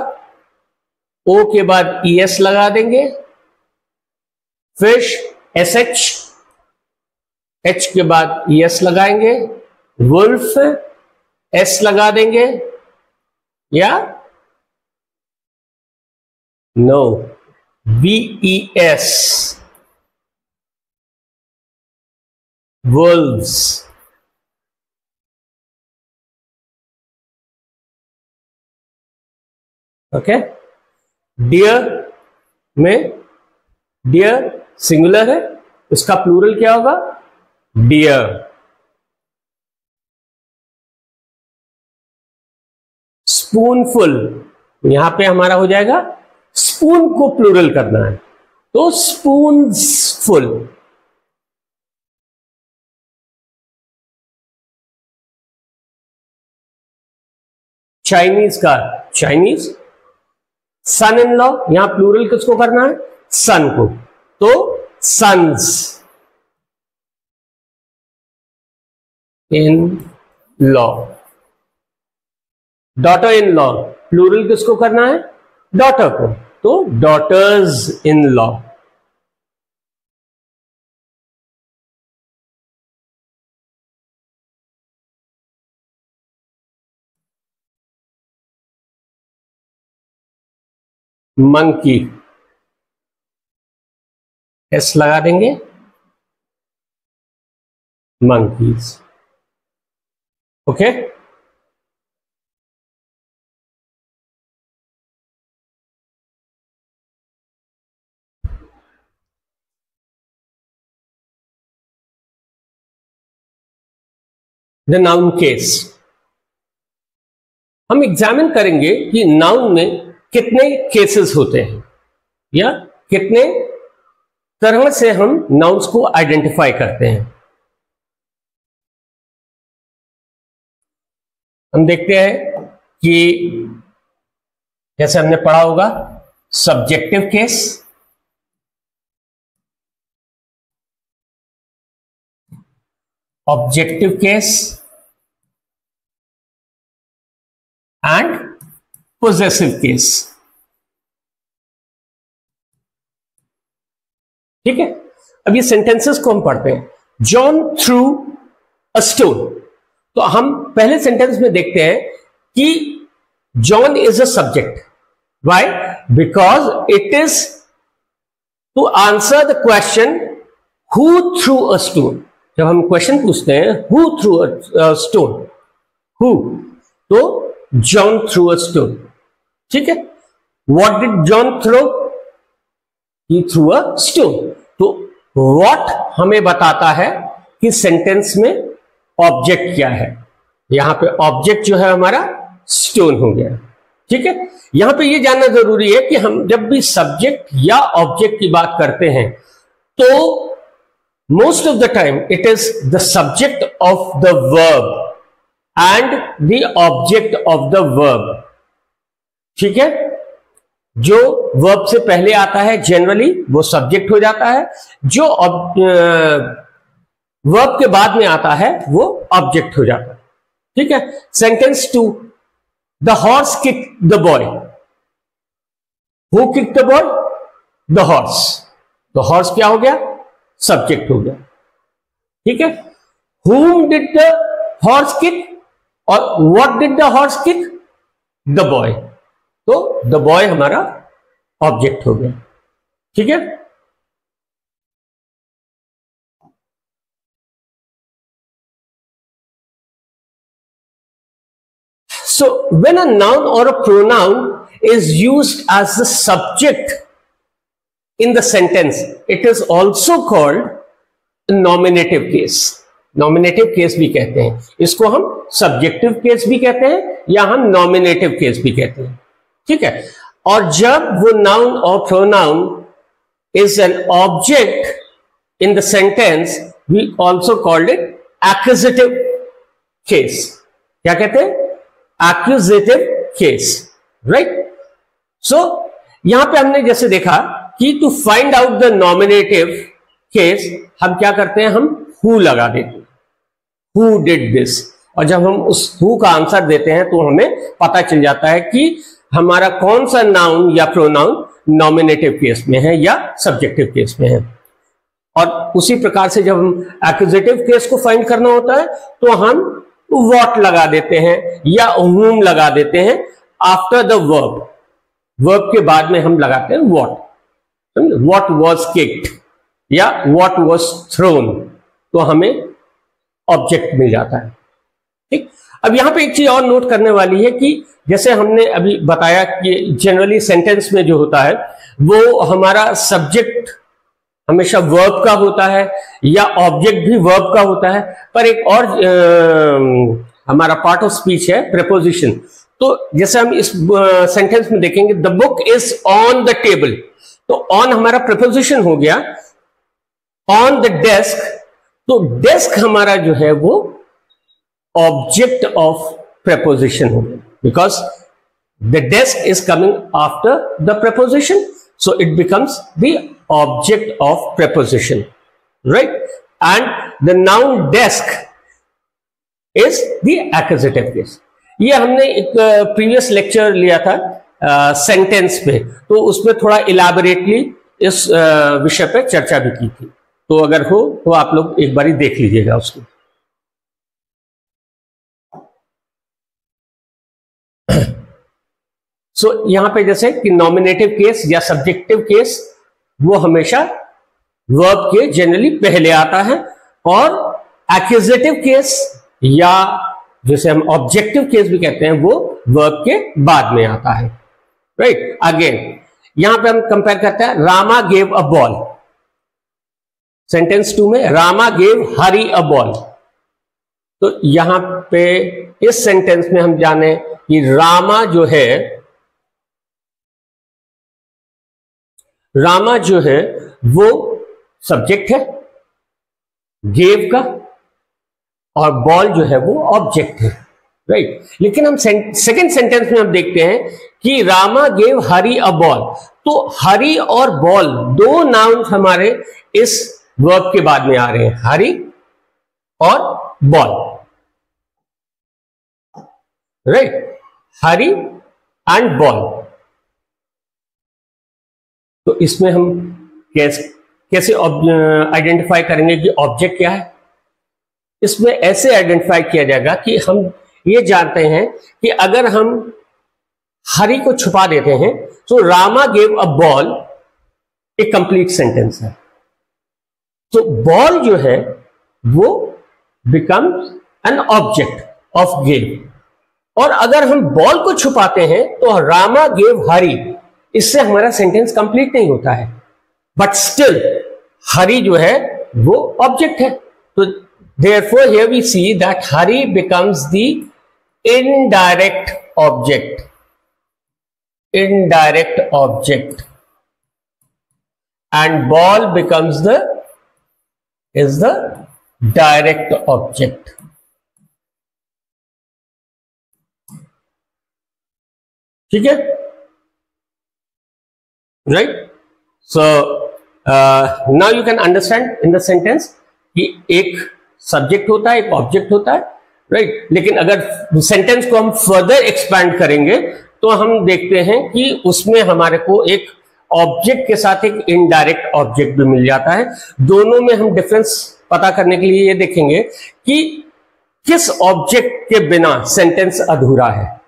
ओ के बाद ES लगा देंगे. फिश SH, H के बाद ES लगाएंगे. वुल्फ S लगा देंगे, या no, VES, wolves. Okay. Deer में डियर सिंगुलर है, इसका प्लूरल क्या होगा? डियर. स्पूनफुल, यहां पे हमारा हो जाएगा, स्पून को प्लूरल करना है तो स्पून्सफुल. चाइनीज का चाइनीज। सन इन लॉ, यहां प्लूरल किसको करना है? सन को, तो sons in law. Daughter in law, plural किसको करना है? डॉटर को, तो daughters in law. Monkey, S लगा देंगे, monkeys. Okay, the noun case. हम एग्जामिन करेंगे कि नाउन में कितने केसेस होते हैं या कितने तरह से हम नाउन्स को आइडेंटिफाई करते हैं। हम देखते हैं कि जैसे हमने पढ़ा होगा subjective case, objective case and possessive case. ठीक है, अब ये सेंटेंसेस को हम पढ़ते हैं। जॉन थ्रू अ स्टोन, तो हम पहले सेंटेंस में देखते हैं कि John is a subject. Why? Because it is to answer the question who threw a stone. जब हम क्वेश्चन पूछते हैं who threw a stone, who, तो जॉन थ्रू अ स्टोन। ठीक है, what did John throw? He threw a stone. तो व्हाट हमें बताता है कि सेंटेंस में ऑब्जेक्ट क्या है। यहां पे ऑब्जेक्ट जो है हमारा स्टोन हो गया। ठीक है, यहां पे ये जानना जरूरी है कि हम जब भी सब्जेक्ट या ऑब्जेक्ट की बात करते हैं तो most of the time it is the subject of the verb and the object of the verb. ठीक है, जो वर्ब से पहले आता है जनरली वो सब्जेक्ट हो जाता है, जो वर्ब के बाद में आता है वो ऑब्जेक्ट हो जाता है। ठीक है, sentence 2, the horse kick the boy. Who kick the boy? The horse. तो हॉर्स क्या हो गया? सब्जेक्ट हो गया। ठीक है, whom did the horse kick और what did the horse kick? the boy। तो the boy हमारा ऑब्जेक्ट हो गया। ठीक है, so when a noun or a pronoun is used as the subject in the sentence, it is also called nominative case। Nominative case भी कहते हैं इसको, हम सब्जेक्टिव केस भी कहते हैं या हम नॉमिनेटिव केस भी कहते हैं। ठीक है, और जब वो नाउन और pronoun is an object in the sentence, we also called it accusative case. क्या कहते हैं? Accusative case, right. सो यहां पे हमने जैसे देखा कि to find out the nominative case हम क्या करते हैं? हम हु लगा देते हैं, हु डिड दिस। और जब हम उस हु का आंसर देते हैं तो हमें पता चल जाता है कि हमारा कौन सा नाउन या प्रोनाउन नॉमिनेटिव केस में है या सब्जेक्टिव केस में है। और उसी प्रकार से जब हम एक्यूजेटिव केस को फाइंड करना होता है तो हम व्हाट लगा देते हैं या हुम लगा देते हैं आफ्टर द वर्ब। वर्ब के बाद में हम लगाते हैं व्हाट। व्हाट वाज किक्ड या व्हाट वाज थ्रोन, तो हमें ऑब्जेक्ट मिल जाता है। ठीक, अब यहां पे एक चीज और नोट करने वाली है कि जैसे हमने अभी बताया कि जनरली सेंटेंस में जो होता है वो हमारा सब्जेक्ट हमेशा वर्ब का होता है या ऑब्जेक्ट भी वर्ब का होता है, पर एक और हमारा पार्ट ऑफ स्पीच है प्रेपोजिशन। तो जैसे हम इस सेंटेंस में देखेंगे the book is on the table, तो ऑन हमारा प्रेपोजिशन हो गया। ऑन द डेस्क, तो डेस्क हमारा जो है वो ऑब्जेक्ट ऑफ प्रेपोजिशन हो गया। because the desk is coming after the preposition, so it becomes the object of preposition, right? And the noun desk is the accusative case. ये हमने एक प्रीवियस लेक्चर लिया था सेंटेंस पे, तो उसमें थोड़ा इलैबोरेटली इस विषय पे चर्चा भी की थी, तो अगर हो तो आप लोग एक बारी देख लीजिएगा उसको। सो यहां पे जैसे कि नॉमिनेटिव केस या सब्जेक्टिव केस वो हमेशा वर्ब के जनरली पहले आता है, और एक्यूजेटिव केस या जैसे हम ऑब्जेक्टिव केस भी कहते हैं वो वर्ब के बाद में आता है, राइट। अगेन यहां पे हम कंपेयर करते हैं, Rama gave a ball, sentence 2 में Rama gave Hari a ball. तो यहां पे इस सेंटेंस में हम जाने कि रामा जो है वो सब्जेक्ट है गेव का, और बॉल जो है वो ऑब्जेक्ट है, राइट। लेकिन हम सेकंड सेंटेंस में हम देखते हैं कि Rama gave Hari a ball, तो हरी और बॉल दो नाउन हमारे इस वर्ब के बाद में आ रहे हैं, हरी और ball, right, Hari and ball. तो इसमें हम कैसे आइडेंटिफाई करेंगे कि ऑब्जेक्ट क्या है? इसमें ऐसे आइडेंटिफाई किया जाएगा कि हम ये जानते हैं कि अगर हम हरी को छुपा देते हैं तो रामा गेव अ बॉल एक कंप्लीट सेंटेंस है, तो बॉल जो है वो becomes an object of gave, और अगर हम बॉल को छुपाते हैं तो रामा गेव हरी, इससे हमारा सेंटेंस कंप्लीट नहीं होता है, बट स्टिल हरी जो है वो ऑब्जेक्ट है। तो therefore here we see that Hari becomes the indirect object, and ball becomes the direct object. ठीक है, right? So now you can understand in the sentence कि एक सब्जेक्ट होता है, एक ऑब्जेक्ट होता है, राइट। लेकिन अगर सेंटेंस को हम फर्दर एक्सपैंड करेंगे तो हम देखते हैं कि उसमें हमारे को एक ऑब्जेक्ट के साथ एक इनडायरेक्ट ऑब्जेक्ट भी मिल जाता है। दोनों में हम डिफरेंस पता करने के लिए ये देखेंगे कि किस ऑब्जेक्ट के बिना सेंटेंस अधूरा है।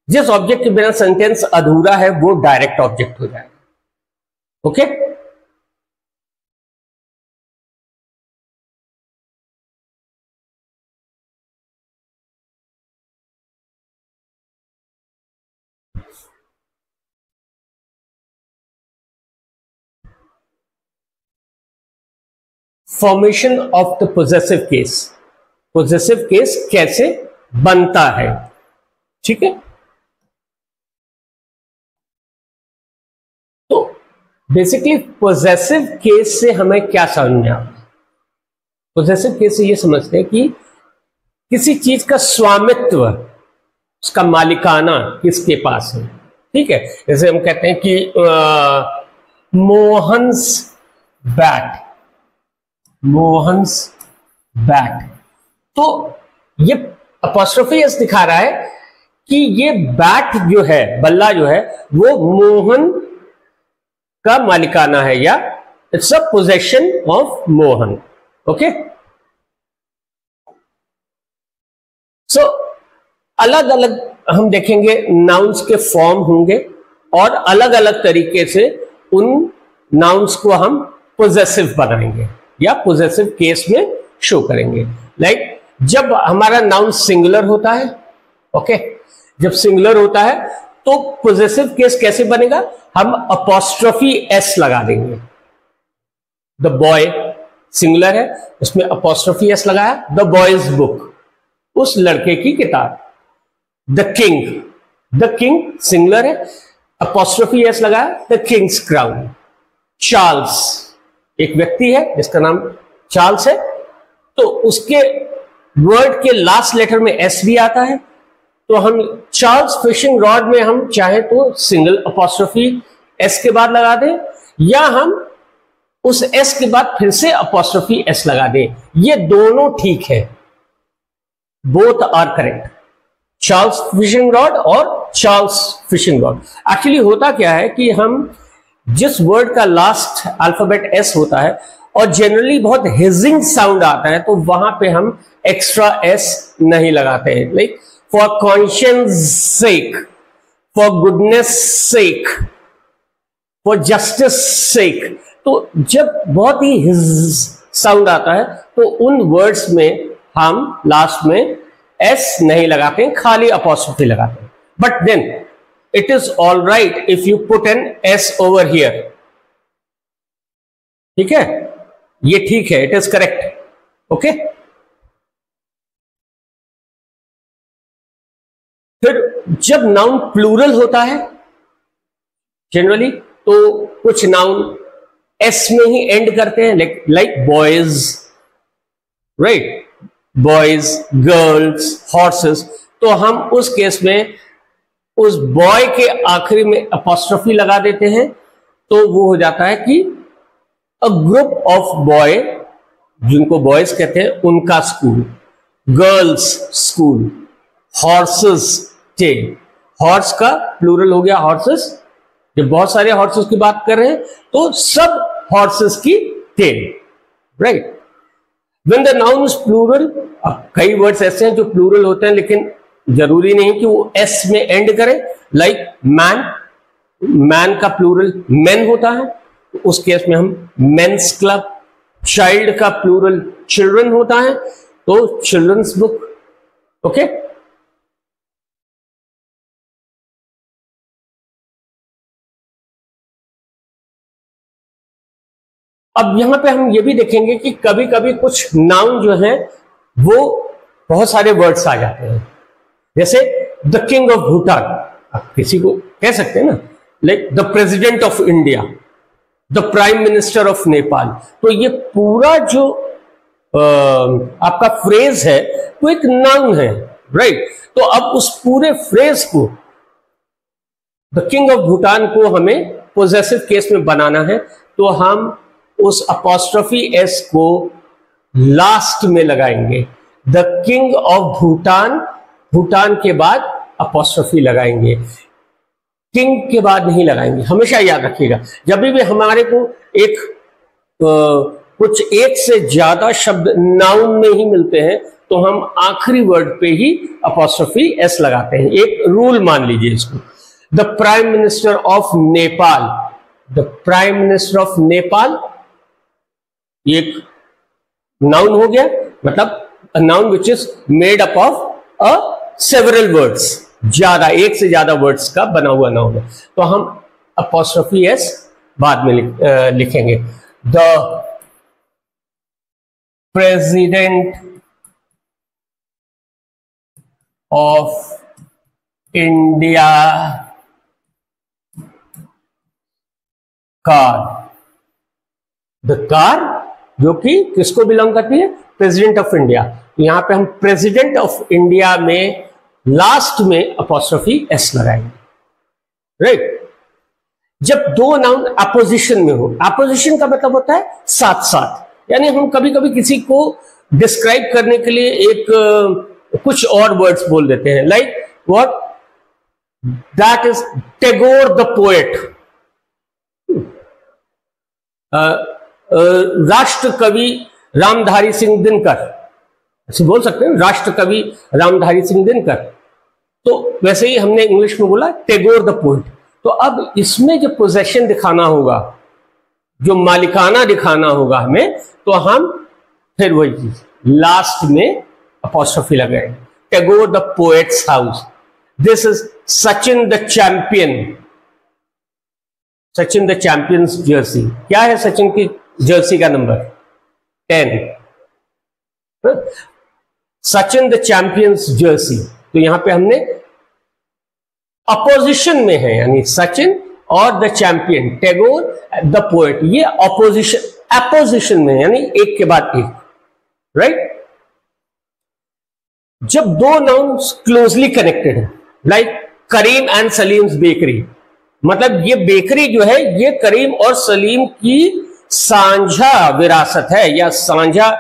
जिस ऑब्जेक्ट के बिना सेंटेंस अधूरा है वो डायरेक्ट ऑब्जेक्ट हो जाएगा, okay. Formation of the possessive case, possessive case कैसे बनता है, ठीक है। तो बेसिकली पोजेसिव केस से हमें क्या समझ में आता है? पोजेसिव केस से ये समझते हैं कि किसी चीज का स्वामित्व, उसका मालिकाना किसके पास है, ठीक है। जैसे हम कहते हैं कि मोहन्स बैट, मोहन्स बैट, तो ये अपॉस्ट्रोफी एस दिखा रहा है कि ये बैट जो है, बल्ला जो है वो मोहन का मालिकाना है, या it's a possession of Mohan, okay. So अलग अलग हम देखेंगे नाउन्स के फॉर्म होंगे, और अलग अलग तरीके से उन नाउन्स को हम पोजेसिव बनाएंगे या पोजेसिव केस में शो करेंगे। लाइक जब हमारा नाउन सिंगुलर होता है, ओके, जब सिंगुलर होता है तो पोजेसिव केस कैसे बनेगा? हम अपॉस्ट्रोफी एस लगा देंगे। द बॉय सिंगुलर है, उसमें अपॉस्ट्रोफी एस लगाया, द बॉयज बुक, उस लड़के की किताब। The king, the king singular है, अपॉस्ट्रोफी एस लगाया, द किंग्स क्राउन। चार्ल्स एक व्यक्ति है जिसका नाम चार्ल्स है, तो उसके वर्ड के लास्ट लेटर में एस भी आता है, तो हम चार्ल्स फिशिंग रॉड में हम चाहे तो सिंगल अपॉस्ट्रोफी एस के बाद लगा दें, या हम उस एस के बाद फिर से अपॉस्ट्रोफी एस लगा दें, ये दोनों ठीक है, both are correct, Charles fishing rod और चार्ल्स फिशिंग रॉड। एक्चुअली होता क्या है कि हम जिस वर्ड का लास्ट अल्फाबेट एस होता है और जनरली बहुत हिजिंग साउंड आता है, तो वहां पे हम एक्स्ट्रा एस नहीं लगाते हैं, like for conscience sake, for goodness sake, for justice sake. तो जब बहुत ही हिज साउंड आता है तो उन वर्ड्स में हम लास्ट में एस नहीं लगाते, खाली अपॉस्ट्रोफी लगाते हैं। But then it is all right if you put an S over here, ठीक है, ये ठीक है, इट इज करेक्ट। ओके, फिर जब नाउन प्लूरल होता है जनरली, तो कुछ नाउन एस में ही एंड करते हैं, like boys, right, boys, girls, horses. तो हम उस केस में उस बॉय के आखिरी में अपॉस्ट्रोफी लगा देते हैं, तो वो हो जाता है कि अ ग्रुप ऑफ बॉय, जिनको बॉयज कहते हैं, उनका school, girls school, horses tail. Horse का प्लूरल हो गया हॉर्सेस, जब बहुत सारे हॉर्सेस की बात कर रहे हैं तो सब हॉर्सेस की tail, right. When the noun is plural, अब कई वर्ड्स ऐसे हैं जो प्लूरल होते हैं लेकिन जरूरी नहीं कि वो एस में एंड करें, लाइक मैन, मैन का प्लूरल मेन होता है, उस केस में हम मेंस क्लब। चाइल्ड का प्लूरल चिल्ड्रन होता है, तो चिल्ड्रंस बुक। ओके, अब यहां पे हम ये भी देखेंगे कि कभी कभी कुछ नाउन जो है वो बहुत सारे वर्ड्स आ जाते हैं, जैसे द किंग ऑफ भूटान, आप किसी को कह सकते हैं ना, like the president of India, the prime minister of Nepal. तो ये पूरा जो आपका फ्रेज है वो एक नाउन है, राइट। तो अब उस पूरे फ्रेज को, द किंग ऑफ भूटान को हमें पोजेसिव केस में बनाना है, तो हम उस अपॉस्ट्रोफी एस को लास्ट में लगाएंगे। The king of Bhutan, Bhutan के बाद अपॉस्ट्रोफी लगाएंगे, किंग के बाद नहीं लगाएंगे। हमेशा याद रखिएगा, जब भी हमारे को एक कुछ एक से ज्यादा शब्द नाउन में ही मिलते हैं तो हम आखिरी वर्ड पे ही अपॉस्ट्रोफी एस लगाते हैं। एक रूल मान लीजिए इसको, the prime minister of Nepal, the prime minister of Nepal, ये एक नाउन हो गया, मतलब a noun which is made up of a several words, ज्यादा, एक से ज्यादा वर्ड्स का बना हुआ नाउन है, तो हम अपॉस्ट्रोफी एस बाद में लिखेंगे। The president of India car, the car जो कि किसको बिलोंग करती है, प्रेसिडेंट ऑफ इंडिया। यहां पे हम प्रेसिडेंट ऑफ इंडिया में लास्ट में अपॉस्ट्रोफी एस लगाएंगे, राइट। जब दो नाउन अपोजिशन में हो, अपोजिशन का मतलब होता है साथ साथ, यानी हम कभी कभी किसी को डिस्क्राइब करने के लिए एक कुछ और वर्ड्स बोल देते हैं, like what, that is Tagore the poet, राष्ट्र कवि रामधारी सिंह दिनकर, ऐसे बोल सकते हैं, राष्ट्र कवि रामधारी सिंह दिनकर। तो वैसे ही हमने इंग्लिश में बोला टैगोर द पोएट। तो अब इसमें जो पोजेशन दिखाना होगा, जो मालिकाना दिखाना होगा हमें, तो हम फिर वही चीज लास्ट में अपॉस्ट्रोफी लगाएंगे, Tagore the poets house, this is Sachin the champion, Sachin the champions Jersey. क्या है सचिन की जर्सी का number? 10। Sachin the champions Jersey, तो यहां पे हमने अपोजिशन में है, यानी सचिन और the champion, Tagore the poet, ये अपोजिशन में, यानी एक के बाद एक, राइट। जब दो नाउन्स क्लोजली कनेक्टेड है, like Karim and Salim's bakery, मतलब ये बेकरी जो है ये करीम और सलीम की साझा विरासत है या साझा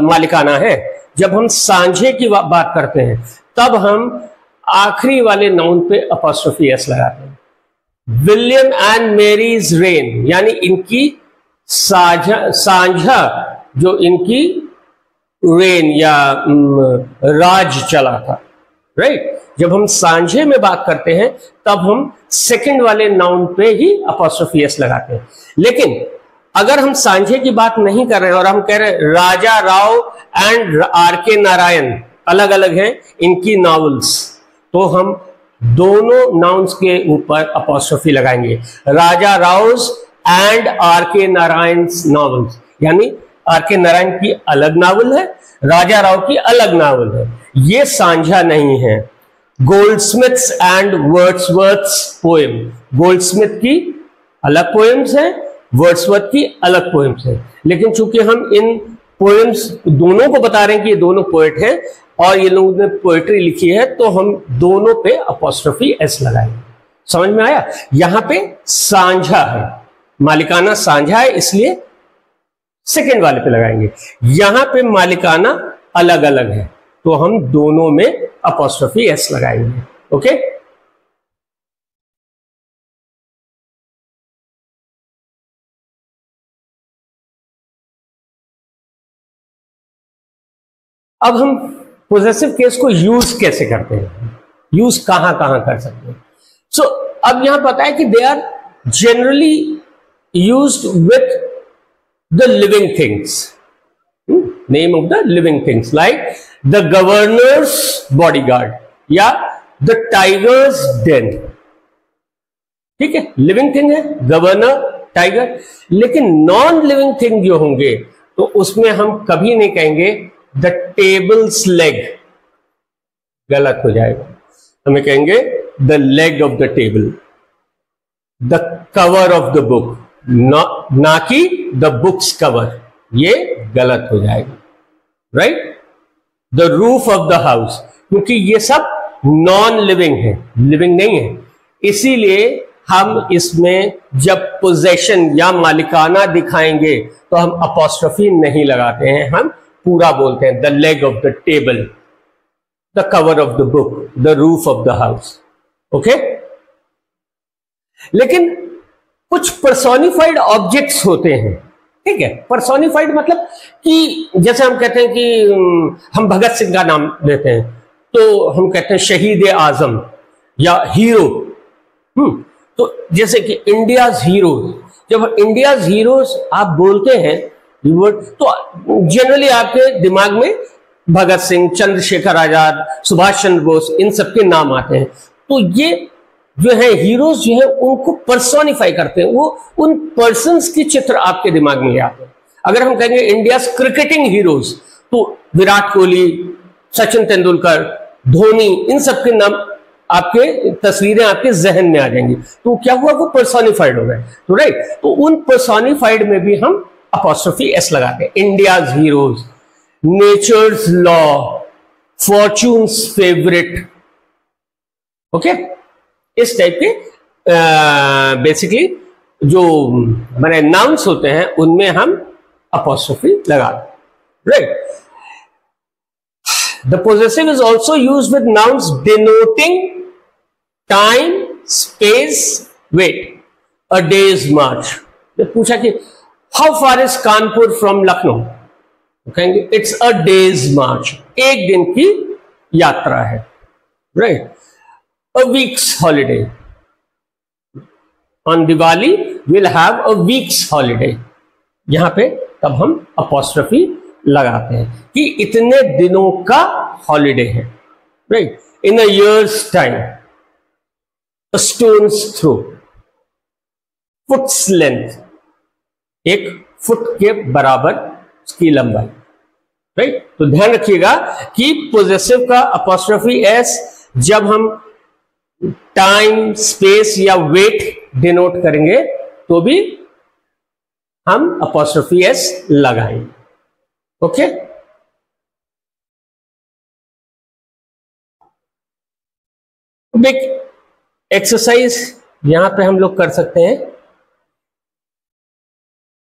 मालिकाना है। जब हम सांझे की बात करते हैं तब हम आखिरी वाले नाउन पे अपॉस्ट्रोफी एस लगाते हैं। विलियम एंड मैरीज रेन, यानी इनकी साझा जो इनकी रेन या राज चला था, राइट। जब हम सांझे में बात करते हैं तब हम सेकंड वाले नाउन पे ही अपॉस्ट्रोफी एस लगाते हैं। लेकिन अगर हम सांझे की बात नहीं कर रहे हैं और हम कह रहे हैं राजा राव एंड आर के नारायण अलग अलग हैं इनकी नॉवेल्स, तो हम दोनों नाउन्स के ऊपर अपॉस्ट्रोफी लगाएंगे। राजा राव्स एंड आर के नारायण नॉवेल्स, यानी आर के नारायण की अलग नावल है, राजा राव की अलग नावल है, ये साझा नहीं है। गोल्डस्मिथ्स एंड वर्ड्सवर्थ्स पोएम, गोल्डस्मिथ की अलग पोएम्स हैं, वर्ड्सवर्थ की अलग पोएम्स हैं, लेकिन चूंकि हम इन पोएम्स दोनों को बता रहे हैं कि ये दोनों पोएट हैं और ये लोगों ने पोएट्री लिखी है, तो हम दोनों पे अपॉस्ट्रोफी एस लगाएंगे। समझ में आया? यहां पे साझा है, मालिकाना साझा है, इसलिए सेकंड वाले पे लगाएंगे। यहां पे मालिकाना अलग अलग है, तो हम दोनों में अपॉस्ट्रोफी एस लगाएंगे। ओके, अब हम पोजेसिव केस को यूज कैसे करते हैं, यूज कहां कहां कर सकते हैं। सो अब यहां पता है कि they are generally used with the living things, name of the living things, like the governor's bodyguard या द टाइगर्स डेन। ठीक है, लिविंग थिंग है गवर्नर, टाइगर। लेकिन नॉन लिविंग थिंग जो होंगे तो उसमें हम कभी नहीं कहेंगे द टेबल्स लेग, गलत हो जाएगा, हमें कहेंगे the leg of the table, the cover of the book, ना कि द बुक्स कवर, ये गलत हो जाएगा, right. The roof of the house, क्योंकि ये सब नॉन लिविंग है, लिविंग नहीं है, इसीलिए हम इसमें जब पोजेशन या मालिकाना दिखाएंगे तो हम अपॉस्ट्रोफी नहीं लगाते हैं, हम पूरा बोलते हैं the leg of the table, the cover of the book, the roof of the house. Okay, लेकिन कुछ पर्सोनिफाइड ऑब्जेक्ट्स होते हैं, ठीक है। पर्सोनिफाइड मतलब कि जैसे हम कहते हैं कि हम भगत सिंह का नाम लेते हैं तो हम कहते हैं शहीद आजम या हीरो। तो जैसे कि इंडियाज हीरो, जब इंडियाज हीरोज आप बोलते हैं तो जनरली आपके दिमाग में भगत सिंह, चंद्रशेखर आजाद, सुभाष चंद्र बोस, इन सबके नाम आते हैं। तो ये जो है हीरोज जो है उनको पर्सोनिफाई करते हैं, वो उन पर्सन्स की चित्र आपके दिमाग में आते हैं। अगर हम कहेंगे इंडियाज क्रिकेटिंग हीरोज तो विराट कोहली, सचिन तेंदुलकर, धोनी, इन सबके नाम आपके तस्वीरें आपके जहन में आ जाएंगी। तो क्या हुआ, वो पर्सोनिफाइड हो गए, तो राइट। तो उन पर्सोनिफाइड में भी हम अपॉस्ट्रोफी एस लगाते हैं। India's heroes, nature's law, fortune's favourite, okay, इस टाइप के बेसिकली जो मैंने नाउन्स होते हैं उनमें हम अपॉस्ट्रोफी लगाते हैं, right. The possessive is also used with nouns denoting time, space, weight. A day's march, पूछा कि how far is Kanpur from Lucknow, कहेंगे इट्स अ डेज मार्च, एक दिन की यात्रा है, right. A week's holiday. On Diwali, we'll have a week's holiday. यहां पे तब हम अपॉस्ट्रोफी लगाते हैं कि इतने दिनों का हॉलिडे है, right. In a year's time, a stone's throw, foot's length, एक फुट के बराबर उसकी लंबाई, राइट। तो ध्यान रखिएगा कि पोजेसिव का अपॉस्ट्रोफी एस जब हम टाइम, स्पेस या वेट डिनोट करेंगे तो भी हम अपॉस्ट्रोफी एस लगाएंगे, ओके। एक एक्सरसाइज यहां पे हम लोग कर सकते हैं,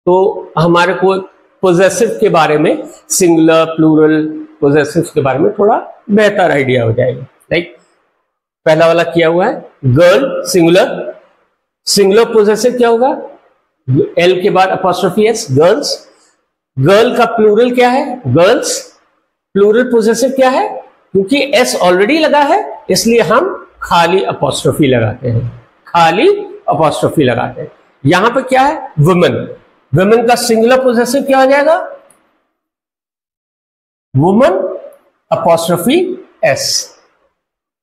तो हमारे को पोजेसिव के बारे में, सिंगुलर प्लूरल पोजेसिव के बारे में थोड़ा बेहतर आइडिया हो जाएगा। राइट, पहला वाला किया हुआ है, गर्ल सिंगुलर, सिंगुलर पोजेसिव क्या होगा, एल के बाद अपॉस्ट्रोफी एस, गर्ल्स। गर्ल का प्लूरल क्या है, गर्ल्स। प्लूरल पोजेसिव क्या है, क्योंकि एस ऑलरेडी लगा है इसलिए हम खाली अपॉस्ट्रोफी लगाते हैं, खाली अपॉस्ट्रोफी लगाते हैं। यहां पे क्या है, वुमेन। वुमेन का सिंगुलर पोजेसिव क्या हो जाएगा, वुमन अपॉस्ट्रोफी एस।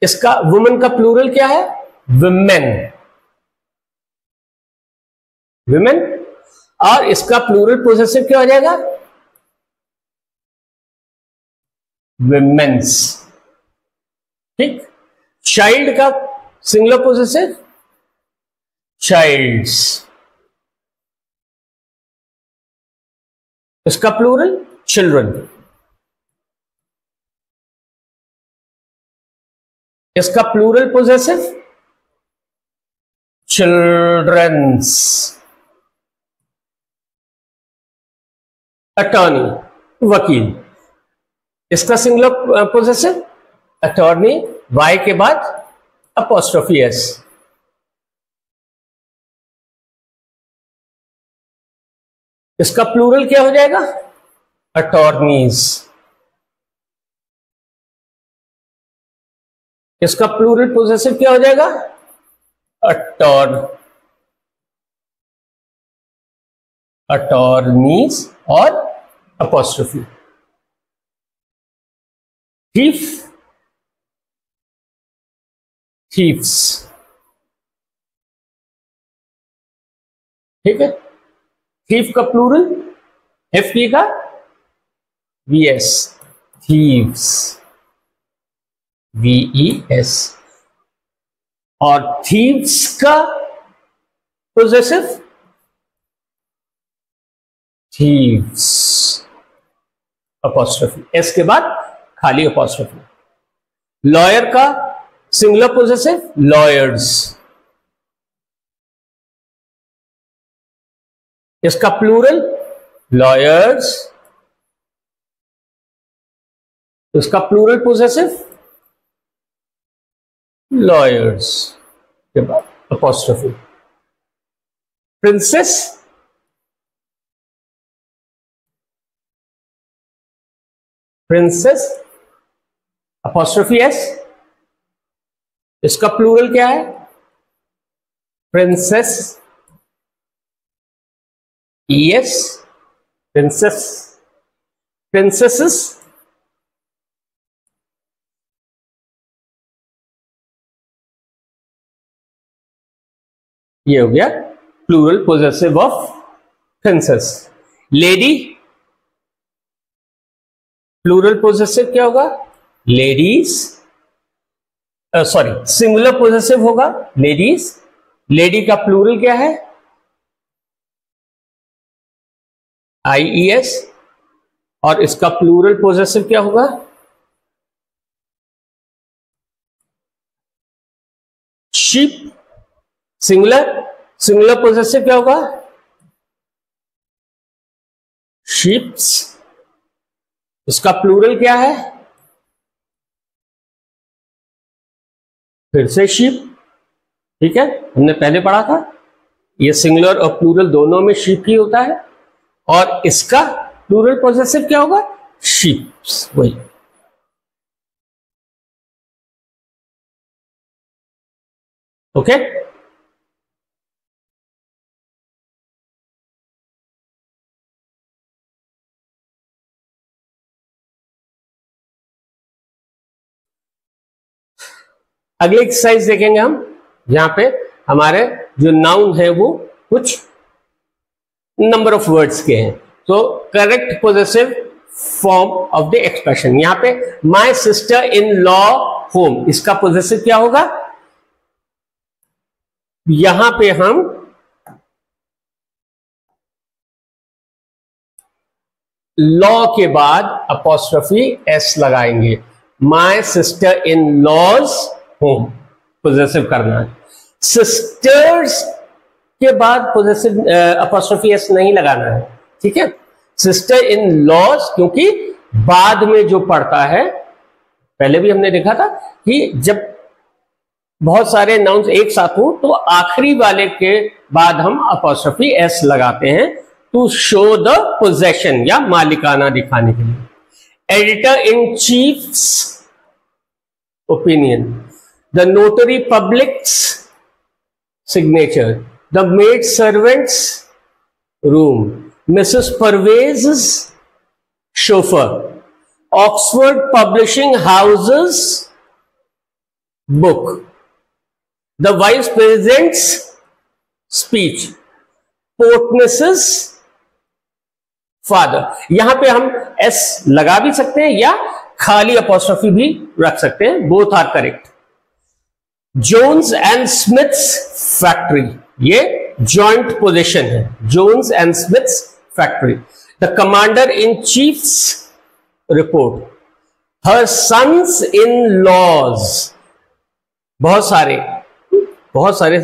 इसका वुमेन का प्लूरल क्या है, विमेन, विमेन। और इसका प्लूरल पोजेसिव क्या हो जाएगा, विमेन्स। ठीक। चाइल्ड का सिंगुलर पोजेसिव चाइल्ड्स, इसका प्लूरल चिल्ड्रन, इसका प्लूरल पोजेसिव चिल्ड्रंस। अटॉर्नी वकील, इसका सिंगुलर पोजेसिव अटॉर्नी, वाई के बाद अपॉस्ट्रोफी एस। इसका प्लूरल क्या हो जाएगा, अटॉर्नीज। इसका प्लूरल पोजेसिव क्या हो जाएगा, अटॉर्नीज और अपॉस्ट्रोफी। Thief, thieves. ठीक है, थीफ का प्लूरल एफ का वीएस, थीव्स, वीईएस। और थीव्स का पोजेसिव थीव्स, अपॉस्ट्रोफी एस के बाद खाली अपॉस्ट्रोफी। लॉयर का सिंगुलर पोजेसिव लॉयर्स, इसका प्लूरल लॉयर्स, इसका प्लूरल पोजेसिव लॉयर्स के बाद apostrophe. Princess, princess apostrophe S, इसका प्लूरल क्या है, प्रिंसेस, ईएस, प्रिंसेस, प्रिंसेसेस। ये हो गया plural possessive of princess. Lady, plural possessive क्या होगा, लेडीज, सॉरी सिंगुलर पोजेसिव होगा लेडीज। लेडी का प्लूरल क्या है, आईईएस। और इसका प्लूरल पोजेसिव क्या होगा, शीप। सिंगुलर, सिंगुलर पोजेसिव क्या होगा, शीप्स। इसका प्लूरल क्या है, फिर से शीप। ठीक है, हमने पहले पढ़ा था ये सिंगुलर और प्लूरल दोनों में शीप ही होता है। और इसका प्लूरल पोजेसिव क्या होगा, शीप्स, वही। ओके, अगली एक्सरसाइज देखेंगे हम। यहां पे हमारे जो नाउन है वो कुछ नंबर ऑफ वर्ड्स के हैं। तो correct possessive form of the expression, यहां पे माई सिस्टर इन लॉ होम, इसका पोजेसिव क्या होगा, यहां पे हम लॉ के बाद अपॉस्ट्रोफी एस लगाएंगे। My sister in law's home, possessive करना है। सिस्टर्स के बाद पोजेसिव अपॉस्ट्रोफी एस नहीं लगाना है, ठीक है। सिस्टर इन लॉज क्योंकि बाद में जो पड़ता है, पहले भी हमने देखा था कि जब बहुत सारे नाउन्स एक साथ हो तो आखिरी वाले के बाद हम अपॉस्ट्रोफी एस लगाते हैं टू शो द पोजेशन या मालिकाना दिखाने के लिए। Editor in chief's opinion, the notary public's signature, the maid servant's room, Mrs Parvez chauffeur, Oxford publishing house's book, the vice president's speech, portress's father. यहां पे हम एस लगा भी सकते हैं या खाली अपॉस्ट्रोफी भी रख सकते हैं, both are correct. Jones and Smith's factory, ये जॉइंट पोजीशन है, Jones and Smith's factory. The commander in chief's report, her sons in law's, बहुत सारे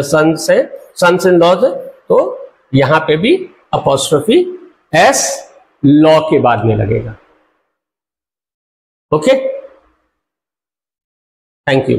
सन्स है, सन्स इन लॉज है, तो यहां पे भी अपॉस्ट्रोफी एस लॉ के बाद में लगेगा। Okay, thank you.